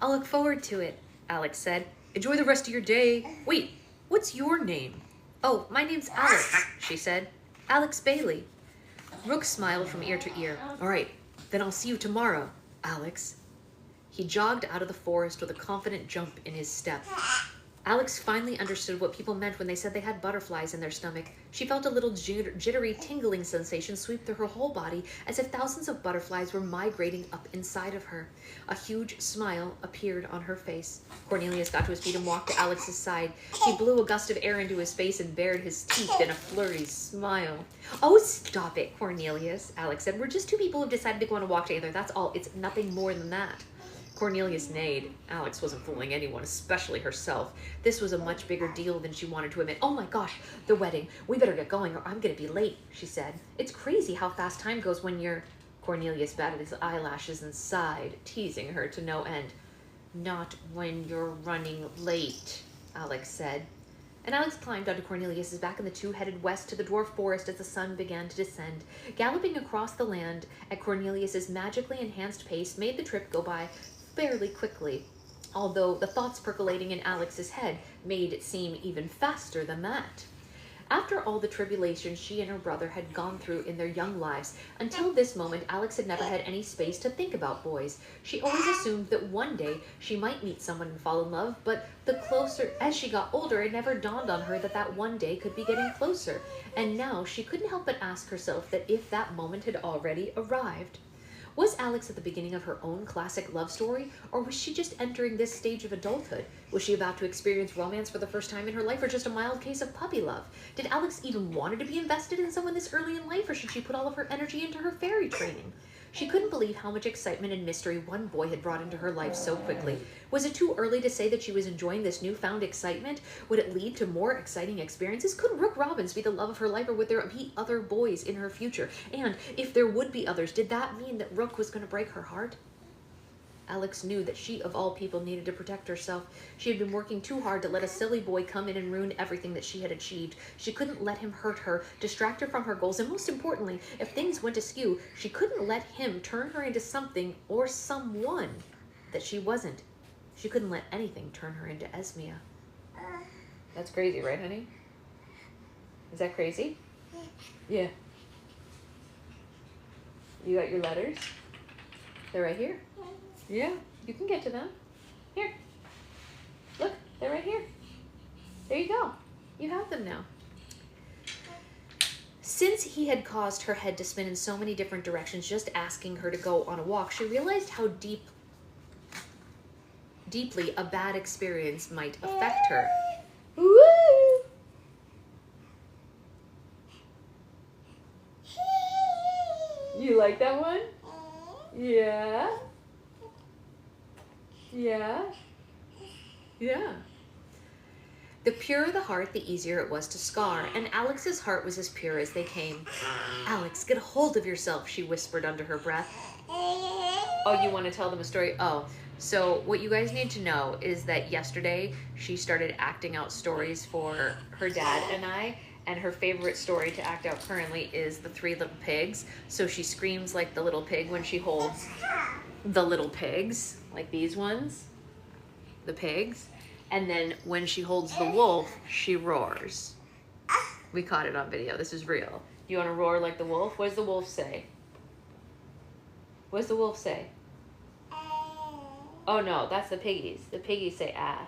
S2: I'll look forward to it, Alex said. Enjoy the rest of your day. Wait, what's your name? Oh, my name's Alex, she said. Alex Bailey. Rook smiled from ear to ear. All right, then I'll see you tomorrow, Alex. He jogged out of the forest with a confident jump in his step. Alex finally understood what people meant when they said they had butterflies in their stomach. She felt a little jittery, tingling sensation sweep through her whole body as if thousands of butterflies were migrating up inside of her. A huge smile appeared on her face. Cornelius got to his feet and walked to Alex's side. He blew a gust of air into his face and bared his teeth in a flirty smile. Oh, stop it, Cornelius, Alex said. We're just two people who've decided to go on a walk together. That's all. It's nothing more than that. Cornelius neighed. Alex wasn't fooling anyone, especially herself. This was a much bigger deal than she wanted to admit. Oh my gosh, the wedding. We better get going or I'm going to be late, she said. It's crazy how fast time goes when you're... Cornelius batted his eyelashes and sighed, teasing her to no end. Not when you're running late, Alex said. And Alex climbed onto Cornelius's back, and the two headed west to the dwarf forest as the sun began to descend. Galloping across the land at Cornelius's magically enhanced pace made the trip go by fairly quickly, although the thoughts percolating in Alex's head made it seem even faster than that. After all the tribulations she and her brother had gone through in their young lives, until this moment Alex had never had any space to think about boys. She always assumed that one day she might meet someone and fall in love, but as she got older, it never dawned on her that that one day could be getting closer, and now she couldn't help but ask herself that if that moment had already arrived. Was Alex at the beginning of her own classic love story, or was she just entering this stage of adulthood? Was she about to experience romance for the first time in her life, or just a mild case of puppy love? Did Alex even want to be invested in someone this early in life, or should she put all of her energy into her fairy training? She couldn't believe how much excitement and mystery one boy had brought into her life so quickly. Was it too early to say that she was enjoying this newfound excitement? Would it lead to more exciting experiences? Could Rook Robbins be the love of her life, or would there be other boys in her future? And if there would be others, did that mean that Rook was going to break her heart? Alex knew that she, of all people, needed to protect herself. She had been working too hard to let a silly boy come in and ruin everything that she had achieved. She couldn't let him hurt her, distract her from her goals, and most importantly, if things went askew, she couldn't let him turn her into something or someone that she wasn't. She couldn't let anything turn her into Esmia.
S1: That's crazy, right, honey? Is that crazy? Yeah. You got your letters? They're right here. Yeah, you can get to them. Here. Look, they're right here. There you go. You have them now.
S2: Since he had caused her head to spin in so many different directions just asking her to go on a walk, she realized how deeply a bad experience might affect her.
S1: Woo! You like that one? Yeah. Yeah. Yeah.
S2: The purer the heart, the easier it was to scar, and Alex's heart was as pure as they came. "Alex, get a hold of yourself," she whispered under her breath.
S1: Oh, you want to tell them a story? Oh, so what you guys need to know is that yesterday she started acting out stories for her dad and I, and her favorite story to act out currently is The Three Little Pigs. So she screams like the little pig when she holds the little pigs, like these ones, the pigs. And then when she holds the wolf, she roars. We caught it on video. This is real. You want to roar like the wolf? What does the wolf say? What does the wolf say? Oh no, that's the piggies. The piggies say ah.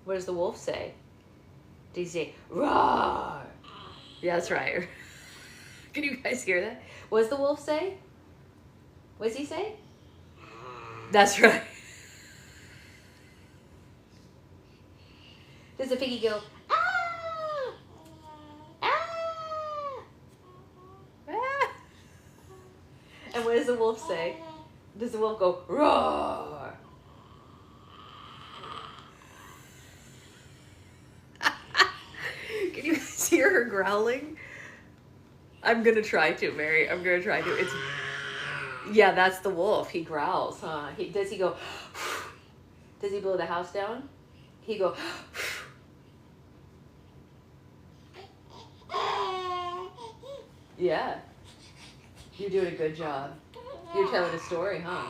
S1: What does the wolf say? Does he say roar? Yeah, that's right. Can you guys hear that? What does the wolf say? What does he say? That's right. Does the piggy go ah? Ah! Ah! And what does the wolf say? Does the wolf go roar? Can you guys hear her growling? I'm gonna try to, Mary. I'm gonna try to. It's yeah, that's the wolf. He growls, huh? Does he go? Does he blow the house down? He go. Yeah, you're doing a good job. You're telling a story, huh?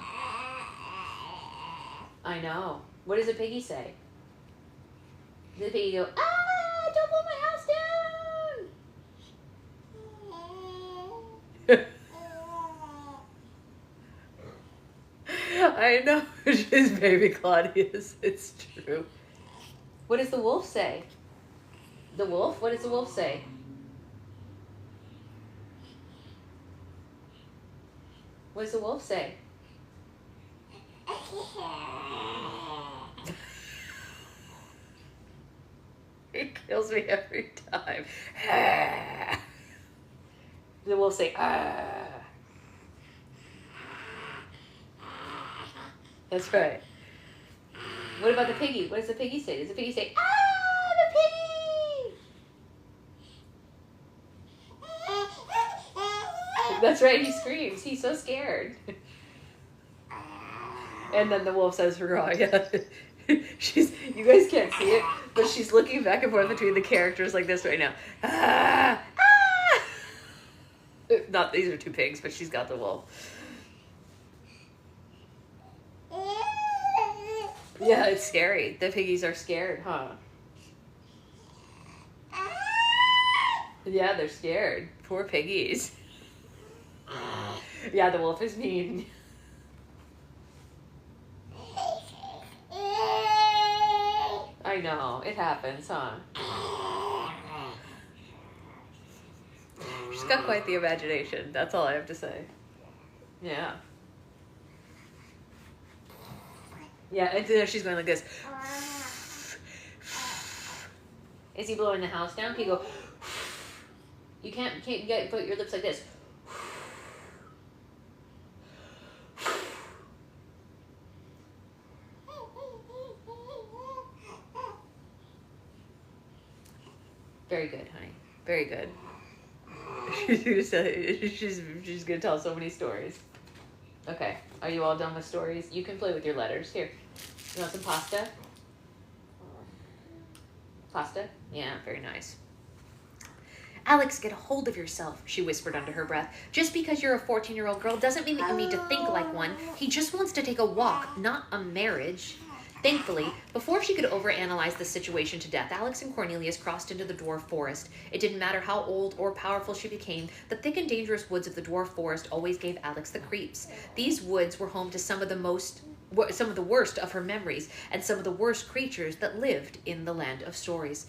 S1: I know. What does a piggy say? Does the piggy go, ah, don't blow my house down? I know. She's baby Claudius. It's true. What does the wolf say? The wolf? What does the wolf say? What does the wolf say? He kills me every time. The wolf say, ah. That's right. What about the piggy? What does the piggy say? Does the piggy say, ah, the piggy? That's right, he screams. He's so scared. And then the wolf says, raw. Yeah. You guys can't see it, but she's looking back and forth between the characters like this right now. Ah, ah. Not, these are two pigs, but she's got the wolf. Yeah, it's scary. The piggies are scared, huh? Yeah, they're scared. Poor piggies. Yeah, the wolf is mean. I know, it happens, huh? She's got quite the imagination. That's all I have to say. Yeah. Yeah, and then she's going like this. Is he blowing the house down? Can you go? You can't put your lips like this. Very good, honey. Very good. She's gonna tell so many stories. Okay, are you all done with stories? You can play with your letters. Here, you want some pasta? Pasta? Yeah, very nice. Alex, get a hold of yourself, she whispered under her breath. Just because you're a 14-year-old girl doesn't mean that you need to think like one. He just wants to take a walk, not a marriage. Thankfully, before she could overanalyze the situation to death, Alex and Cornelius crossed into the dwarf forest. It didn't matter how old or powerful she became, the thick and dangerous woods of the dwarf forest always gave Alex the creeps. These woods were home to some of the worst of her memories and some of the worst creatures that lived in the land of stories.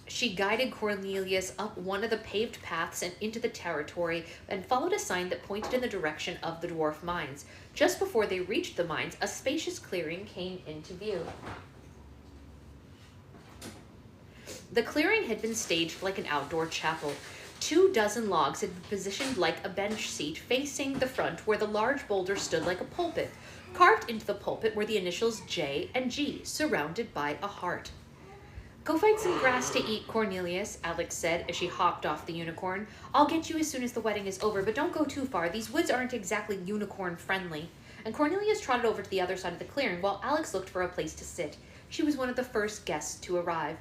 S1: She guided Cornelius up one of the paved paths and into the territory and followed a sign that pointed in the direction of the dwarf mines. Just before they reached the mines, a spacious clearing came into view. The clearing had been staged like an outdoor chapel. 24 logs had been positioned like a bench seat facing the front where the large boulder stood like a pulpit. Carved into the pulpit were the initials J and G, surrounded by a heart. Go find some grass to eat, Cornelius, Alex said as she hopped off the unicorn. I'll get you as soon as the wedding is over, but don't go too far. These woods aren't exactly unicorn-friendly. And Cornelius trotted over to the other side of the clearing while Alex looked for a place to sit. She was one of the first guests to arrive.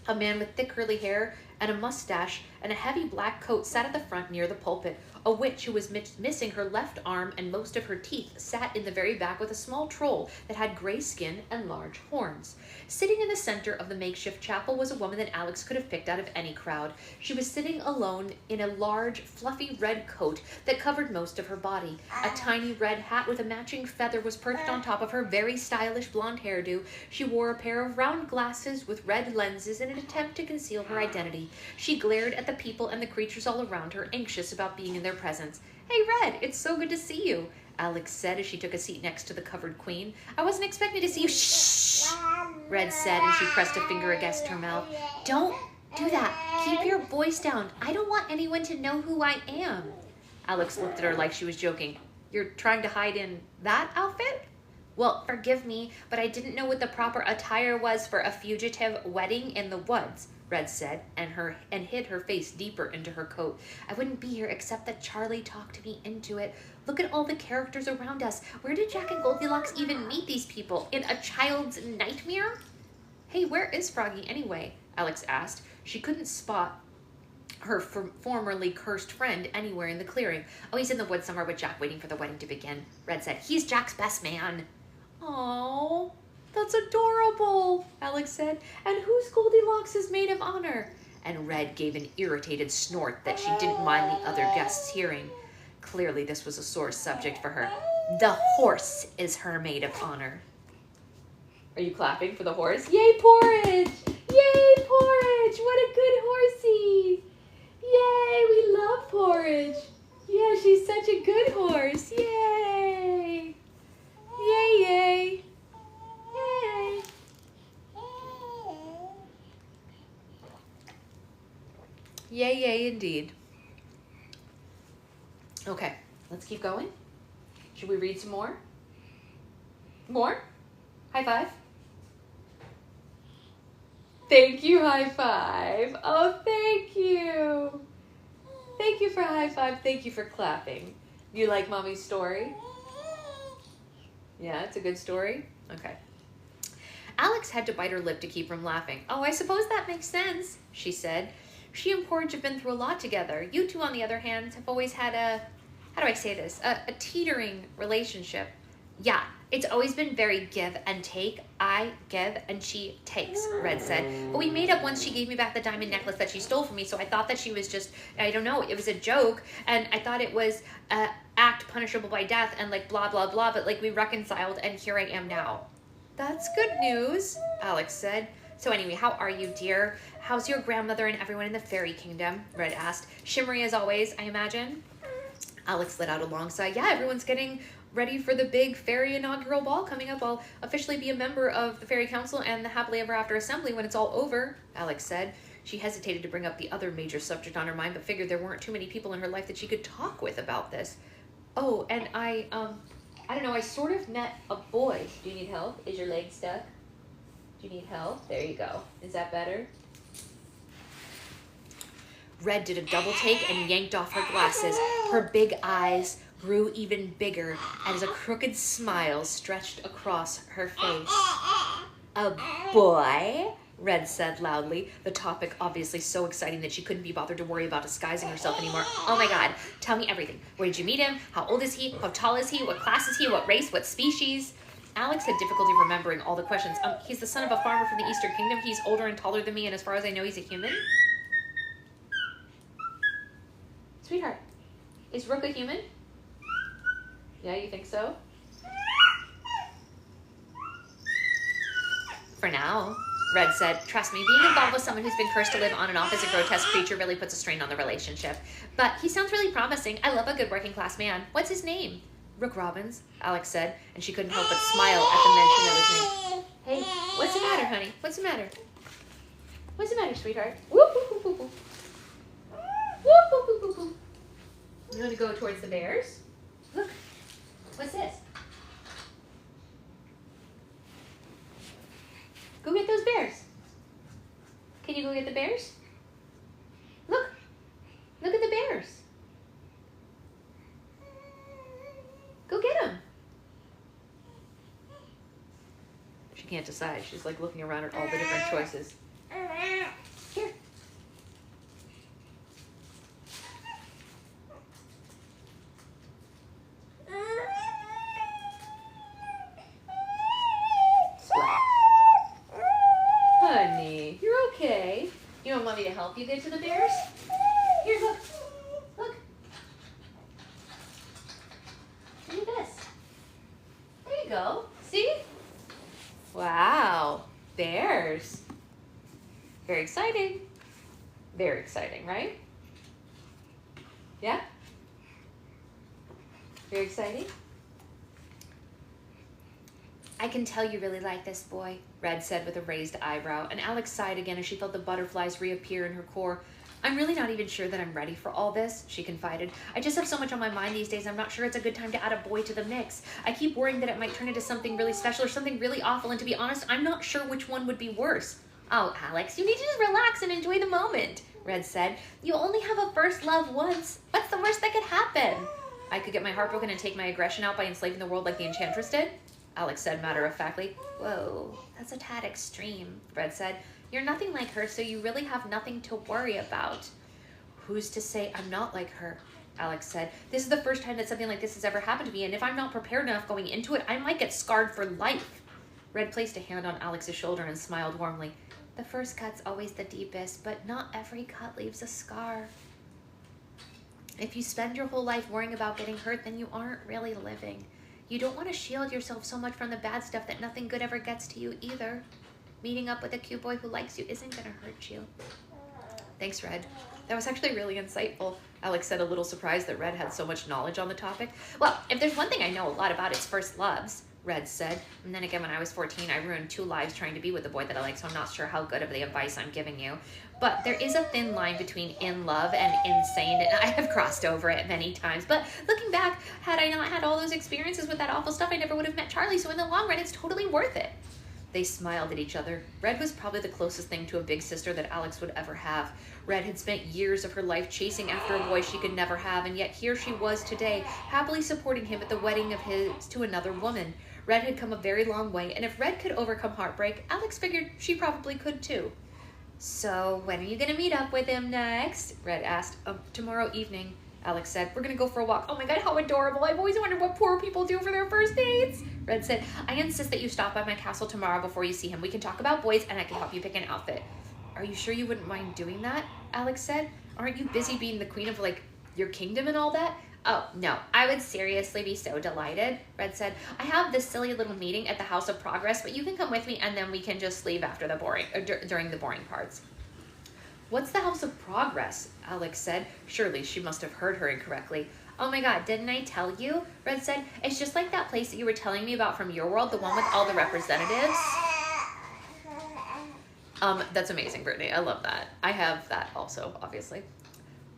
S1: A man with thick curly hair and a mustache and a heavy black coat sat at the front near the pulpit. A witch who was missing her left arm and most of her teeth sat in the very back with a small troll that had gray skin and large horns. Sitting in the center of the makeshift chapel was a woman that Alex could have picked out of any crowd. She was sitting alone in a large, fluffy red coat that covered most of her body. A tiny red hat with a matching feather was perched on top of her very stylish blonde hairdo. She wore a pair of round glasses with red lenses in an attempt to conceal her identity. She glared at the people and the creatures all around her, anxious about being in their presence. Hey, Red, it's so good to see you, Alex said as she took a seat next to the covered queen. I wasn't expecting to see you. Shh, Red said as she pressed a finger against her mouth. Don't do that. Keep your voice down. I don't want anyone to know who I am. Alex looked at her like she was joking. You're trying to hide in that outfit? Well, forgive me, but I didn't know what the proper attire was for a fugitive wedding in the woods, Red said, and hid her face deeper into her coat. I wouldn't be here except that Charlie talked me into it. Look at all the characters around us. Where did Jack and Goldilocks even meet these people? In a child's nightmare? Hey, where is Froggy anyway? Alex asked. She couldn't spot her formerly cursed friend anywhere in the clearing. Oh, he's in the woods somewhere with Jack waiting for the wedding to begin, Red said. He's Jack's best man. Oh, that's adorable, Alex said. And whose Goldilocks is maid of honor? And Red gave an irritated snort that she didn't mind the other guests hearing. Clearly, this was a sore subject for her. The horse is her maid of honor. Are you clapping for the horse? Yay, Porridge! Yay, Porridge! What a good horsey! Yay, we love Porridge. Yeah, she's such a good horse. Yay! Yay, yay! Yay! Yay, yay, indeed. Okay, let's keep going. Should we read some more? More? High five. Thank you, high five. Oh, thank you. Thank you for high five. Thank you for clapping. You like Mommy's story? Yeah, it's a good story? Okay. Alex had to bite her lip to keep from laughing. Oh, I suppose that makes sense, she said. She and Porridge have been through a lot together. You two, on the other hand, have always had a, how do I say this, a teetering relationship. Yeah, it's always been very give and take. I give and she takes, Red said. But we made up once she gave me back the diamond necklace that she stole from me, so I thought that she was just, I don't know, it was a joke, and I thought it was act punishable by death and like blah, blah, blah, but like we reconciled and here I am now. That's good news, Alex said. So anyway, how are you, dear? How's your grandmother and everyone in the fairy kingdom? Red asked. Shimmery as always, I imagine. Alex let out a long sigh. Yeah, everyone's getting ready for the big fairy inaugural ball coming up. I'll officially be a member of the Fairy Council and the Happily Ever After Assembly when it's all over, Alex said. She hesitated to bring up the other major subject on her mind, but figured there weren't too many people in her life that she could talk with about this. Oh, and I don't know, I sort of met a boy. Do you need help? Is your leg stuck? Do you need help? There you go. Is that better? Red did a double take and yanked off her glasses. Her big eyes grew even bigger as a crooked smile stretched across her face. A boy? Red said loudly, the topic obviously so exciting that she couldn't be bothered to worry about disguising herself anymore. Oh my god, tell me everything. Where did you meet him? How old is he? How tall is he? What class is he? What race? What species? Alex had difficulty remembering all the questions. He's the son of a farmer from the Eastern Kingdom. He's older and taller than me, and as far as I know, he's a human. Sweetheart, is Rook a human? Yeah, you think so? For now, Red said. Trust me, being involved with someone who's been cursed to live on and off as a grotesque creature really puts a strain on the relationship. But he sounds really promising. I love a good working class man. What's his name? Rook Robbins, Alex said, and she couldn't help but smile at the mention of his name. Hey, what's the matter, honey? What's the matter? What's the matter, sweetheart? Whoop, whoop, whoop, whoop, whoop. Whoop, whoop, whoop, whoop, whoop. You want to go towards the bears? Look, what's this? Go get those bears. Can you go get the bears? Look. Look at the bears. Go get them. She can't decide. She's like looking around at all the different choices. Here. Honey, you're okay. You don't want me to help you get to the bears? Here, look. Look. Look at this. There you go. See? Wow. Bears. Very exciting. Very exciting, right? Yeah? Very exciting? I can tell you really like this boy, Red said with a raised eyebrow, and Alex sighed again as she felt the butterflies reappear in her core. I'm really not even sure that I'm ready for all this, she confided. I just have so much on my mind these days, I'm not sure it's a good time to add a boy to the mix. I keep worrying that it might turn into something really special or something really awful, and to be honest, I'm not sure which one would be worse. Oh, Alex, you need to just relax and enjoy the moment, Red said. You only have a first love once. What's the worst that could happen? I could get my heart broken and take my aggression out by enslaving the world like the Enchantress did? Alex said matter-of-factly. Whoa, that's a tad extreme, Red said. You're nothing like her, so you really have nothing to worry about. Who's to say I'm not like her? Alex said. This is the first time that something like this has ever happened to me, and if I'm not prepared enough going into it, I might get scarred for life. Red placed a hand on Alex's shoulder and smiled warmly. The first cut's always the deepest, but not every cut leaves a scar. If you spend your whole life worrying about getting hurt, then you aren't really living. You don't want to shield yourself so much from the bad stuff that nothing good ever gets to you either. Meeting up with a cute boy who likes you isn't going to hurt you. Thanks, Red. That was actually really insightful. Alex said, a little surprised that Red had so much knowledge on the topic. Well, if there's one thing I know a lot about, it's first loves, Red said. And then again, when I was 14, I ruined 2 lives trying to be with the boy that I like, so I'm not sure how good of the advice I'm giving you. But there is a thin line between in love and insane, and I have crossed over it many times. But looking back, had I not had all those experiences with that awful stuff, I never would have met Charlie, so in the long run, it's totally worth it. They smiled at each other. Red was probably the closest thing to a big sister that Alex would ever have. Red had spent years of her life chasing after a boy she could never have, and yet here she was today, happily supporting him at the wedding of his to another woman. Red had come a very long way, and if Red could overcome heartbreak, Alex figured she probably could too. So, when are you going to meet up with him next? Red asked. Tomorrow evening, Alex said. We're going to go for a walk. Oh my god, how adorable. I've always wondered what poor people do for their first dates. Red said, I insist that you stop by my castle tomorrow before you see him. We can talk about boys, and I can help you pick an outfit. Are you sure you wouldn't mind doing that? Alex said. Aren't you busy being the queen of, your kingdom and all that? Oh, no, I would seriously be so delighted, Red said. I have this silly little meeting at the House of Progress, but you can come with me and then we can just leave after the during the boring parts. What's the House of Progress? Alex said. Surely she must have heard her incorrectly. Oh my god, didn't I tell you? Red said. It's just like that place that you were telling me about from your world, the one with all the representatives. That's amazing, Brittany. I love that. I have that also, obviously.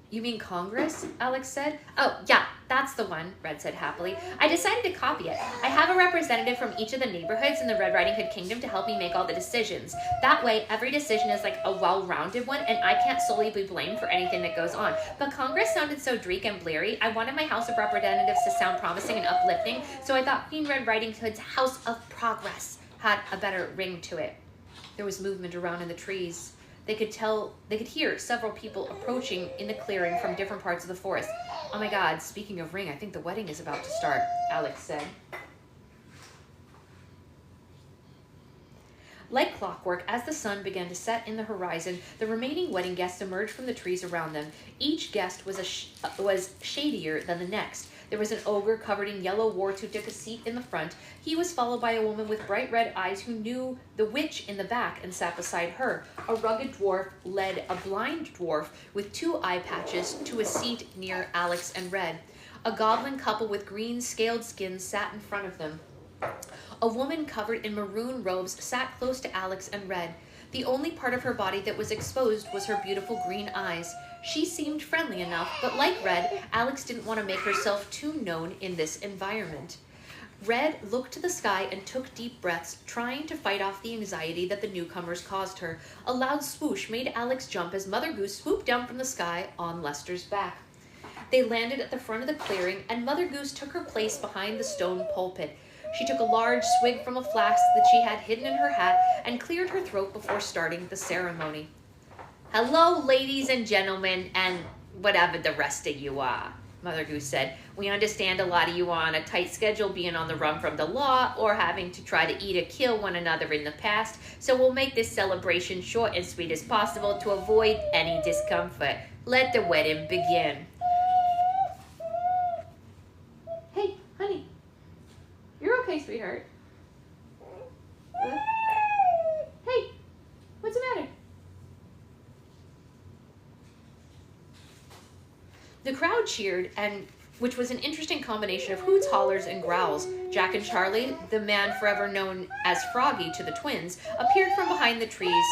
S3: You mean Congress? Alex said. Oh, yeah, that's the one, Red said happily. I decided to copy it. I have a representative from each of the neighborhoods in the Red Riding Hood Kingdom to help me make all the decisions. That way, every decision is like a well-rounded one, and I can't solely be blamed for anything that goes on. But Congress sounded so dreary and bleary. I wanted my House of Representatives to sound promising and uplifting, so I thought Queen Red Riding Hood's House of Progress had a better ring to it. There was movement around in the trees. They could hear several people approaching in the clearing from different parts of the forest. Oh my God, speaking of ring, I think the wedding is about to start, Alex said. Like clockwork, as the sun began to set in the horizon, the remaining wedding guests emerged from the trees around them. Each guest was shadier than the next. There was an ogre covered in yellow warts who took a seat in the front. He was followed by a woman with bright red eyes who knew the witch in the back and sat beside her. A rugged dwarf led a blind dwarf with 2 eye patches to a seat near Alex and Red. A goblin couple with green scaled skins sat in front of them. A woman covered in maroon robes sat close to Alex and Red. The only part of her body that was exposed was her beautiful green eyes. She seemed friendly enough, but like Red, Alex didn't want to make herself too known in this environment. Red looked to the sky and took deep breaths, trying to fight off the anxiety that the newcomers caused her. A loud swoosh made Alex jump as Mother Goose swooped down from the sky on Lester's back. They landed at the front of the clearing, and Mother Goose took her place behind the stone pulpit. She took a large swig from a flask that she had hidden in her hat and cleared her throat before starting the ceremony. Hello, ladies and gentlemen, and whatever the rest of you are, Mother Goose said. We understand a lot of you are on a tight schedule, being on the run from the law or having to try to eat or kill one another in the past, so we'll make this celebration short and sweet as possible to avoid any discomfort. Let the wedding begin. Hey, honey. You're okay, sweetheart. Hey, what's the matter? The crowd cheered, which was an interesting combination of hoots, hollers, and growls. Jack and Charlie, the man forever known as Froggy to the twins, appeared from behind the trees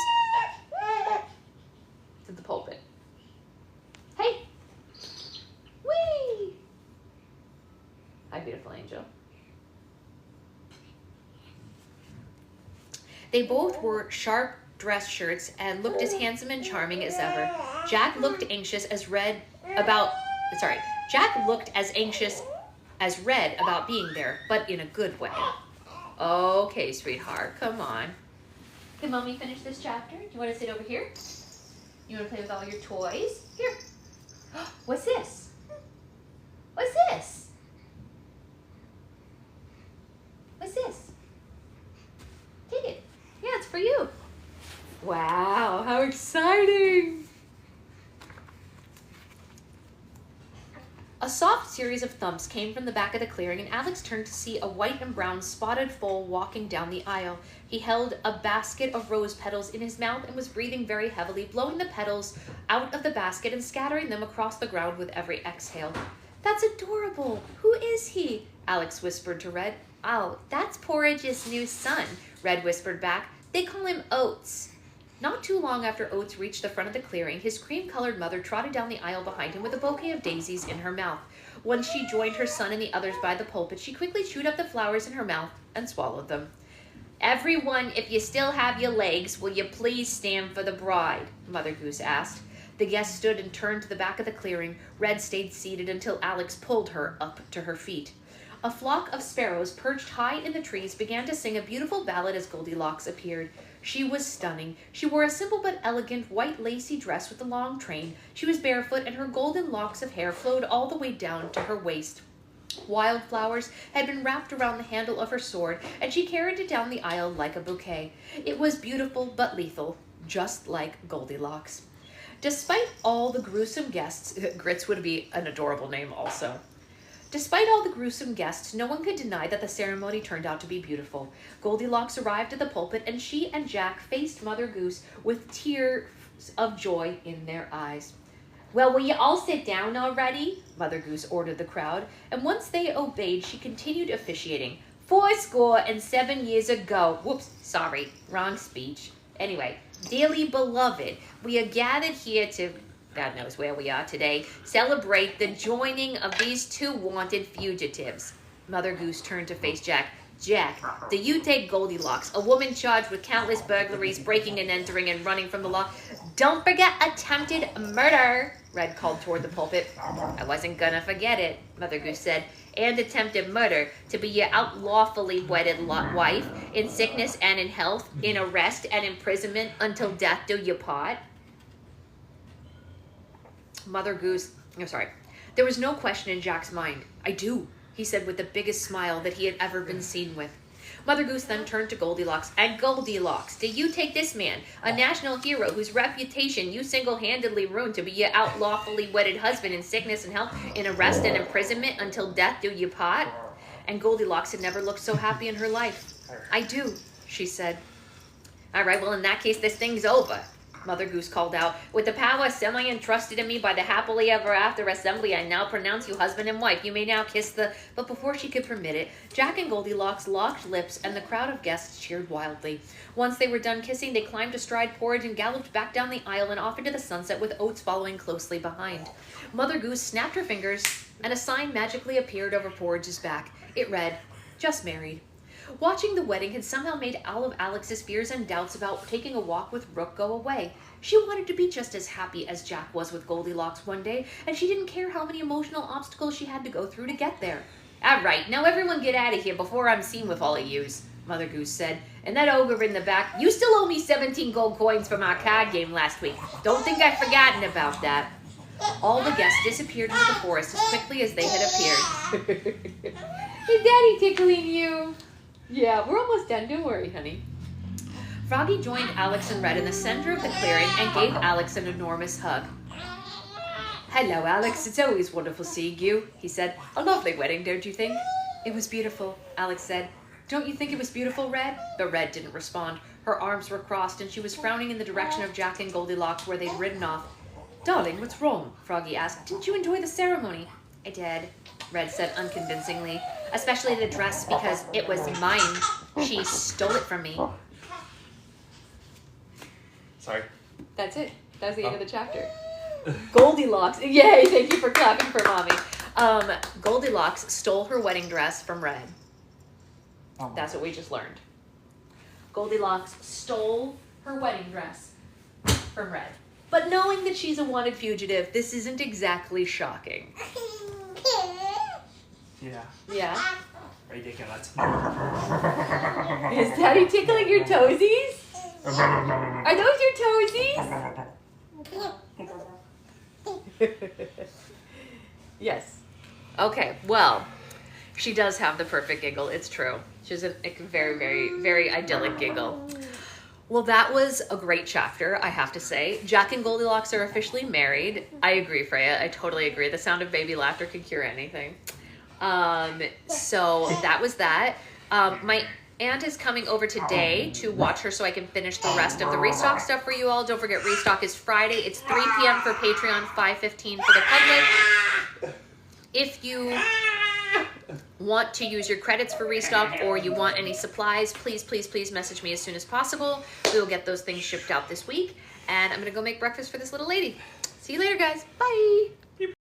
S3: to the pulpit. Hey! Whee! Hi, beautiful angel. They both wore sharp dress shirts and looked as handsome and charming as ever. Jack looked as anxious as Red about being there, but in a good way. Okay, sweetheart, come on. Can Mommy finish this chapter? Do you want to sit over here? You want to play with all your toys? Here. What's this? What's this? What's this? Take it. Yeah, it's for you. Wow, how exciting! A soft series of thumps came from the back of the clearing, and Alex turned to see a white and brown spotted foal walking down the aisle. He held a basket of rose petals in his mouth and was breathing very heavily, blowing the petals out of the basket and scattering them across the ground with every exhale. That's adorable. Who is he? Alex whispered to Red. Oh, that's Porridge's new son, Red whispered back. They call him Oats. Not too long after Oats reached the front of the clearing, his cream-colored mother trotted down the aisle behind him with a bouquet of daisies in her mouth. Once she joined her son and the others by the pulpit, she quickly chewed up the flowers in her mouth and swallowed them. Everyone, if you still have your legs, will you please stand for the bride? Mother Goose asked. The guests stood and turned to the back of the clearing. Red stayed seated until Alex pulled her up to her feet. A flock of sparrows perched high in the trees began to sing a beautiful ballad as Goldilocks appeared. She was stunning. She wore a simple but elegant white lacy dress with a long train. She was barefoot, and her golden locks of hair flowed all the way down to her waist. Wildflowers had been wrapped around the handle of her sword, and she carried it down the aisle like a bouquet. It was beautiful but lethal, just like Goldilocks. Despite all the gruesome guests, Grits would be an adorable name also. Despite all the gruesome guests, no one could deny that the ceremony turned out to be beautiful. Goldilocks arrived at the pulpit, and she and Jack faced Mother Goose with tears of joy in their eyes. Well, will you all sit down already? Mother Goose ordered the crowd, and once they obeyed, she continued officiating. 7 years ago. Whoops, sorry, wrong speech. Anyway, dearly beloved, we are gathered here to God knows where we are today, celebrate the joining of these two wanted fugitives. Mother Goose turned to face Jack. Jack, do you take Goldilocks, a woman charged with countless burglaries, breaking and entering, and running from the law? Don't forget attempted murder, Red called toward the pulpit. I wasn't gonna forget it, Mother Goose said. And attempted murder, to be your outlawfully wedded wife, in sickness and in health, in arrest and imprisonment, until death do you part. There was no question in Jack's mind. I do, he said with the biggest smile that he had ever been seen with. Mother Goose then turned to Goldilocks. And Goldilocks, do you take this man, a national hero whose reputation you single-handedly ruined, to be your outlawfully wedded husband in sickness and health, in arrest and imprisonment, until death do you part? And Goldilocks had never looked so happy in her life. I do, she said. All right, well, in that case, this thing's over, Mother Goose called out. With the power semi-entrusted in me by the happily ever after assembly, I now pronounce you husband and wife. You may now kiss the... But before she could permit it, Jack and Goldilocks locked lips, and the crowd of guests cheered wildly. Once they were done kissing, they climbed astride Porridge and galloped back down the aisle and off into the sunset, with Oats following closely behind. Mother Goose snapped her fingers, and a sign magically appeared over Porridge's back. It read, "Just married." Watching the wedding had somehow made all of Alex's fears and doubts about taking a walk with Rook go away. She wanted to be just as happy as Jack was with Goldilocks one day, and she didn't care how many emotional obstacles she had to go through to get there. All right, now everyone get out of here before I'm seen with all of yous, Mother Goose said. And that ogre in the back, you still owe me 17 gold coins from our card game last week. Don't think I've forgotten about that. All the guests disappeared into the forest as quickly as they had appeared. Is Daddy tickling you? Yeah, we're almost done. Don't worry, honey. Froggy joined Alex and Red in the center of the clearing and gave Alex an enormous hug. Hello, Alex. It's always wonderful seeing you, he said. A lovely wedding, don't you think? It was beautiful, Alex said. Don't you think it was beautiful, Red? But Red didn't respond. Her arms were crossed, and she was frowning in the direction of Jack and Goldilocks, where they'd ridden off. Darling, what's wrong? Froggy asked. Didn't you enjoy the ceremony? I did, Red said unconvincingly. Especially the dress, because it was mine. She stole it from me.
S4: Sorry.
S3: That's it. That's the end of the chapter. Goldilocks. Yay, thank you for clapping for mommy. Goldilocks stole her wedding dress from Red.
S4: Oh,
S3: That's what we just learned. Goldilocks stole her wedding dress from Red. But knowing that she's a wanted fugitive, this isn't exactly shocking.
S4: Yeah.
S3: Yeah?
S4: Ridiculous.
S3: Is Daddy tickling your toesies? Are those your toesies? Yes. Okay, well, she does have the perfect giggle. It's true. She has a very, very, very idyllic giggle. Well, that was a great chapter, I have to say. Jack and Goldilocks are officially married. I agree, Freya. I totally agree. The sound of baby laughter can cure anything. So that was that. My aunt is coming over today to watch her so I can finish the rest of the restock stuff for you all. Don't forget, restock is Friday. It's 3 p.m. for Patreon, 5:15 for the public. If you want to use your credits for restock or you want any supplies, please, please, please message me as soon as possible. We will get those things shipped out this week. And I'm going to go make breakfast for this little lady. See you later, guys. Bye.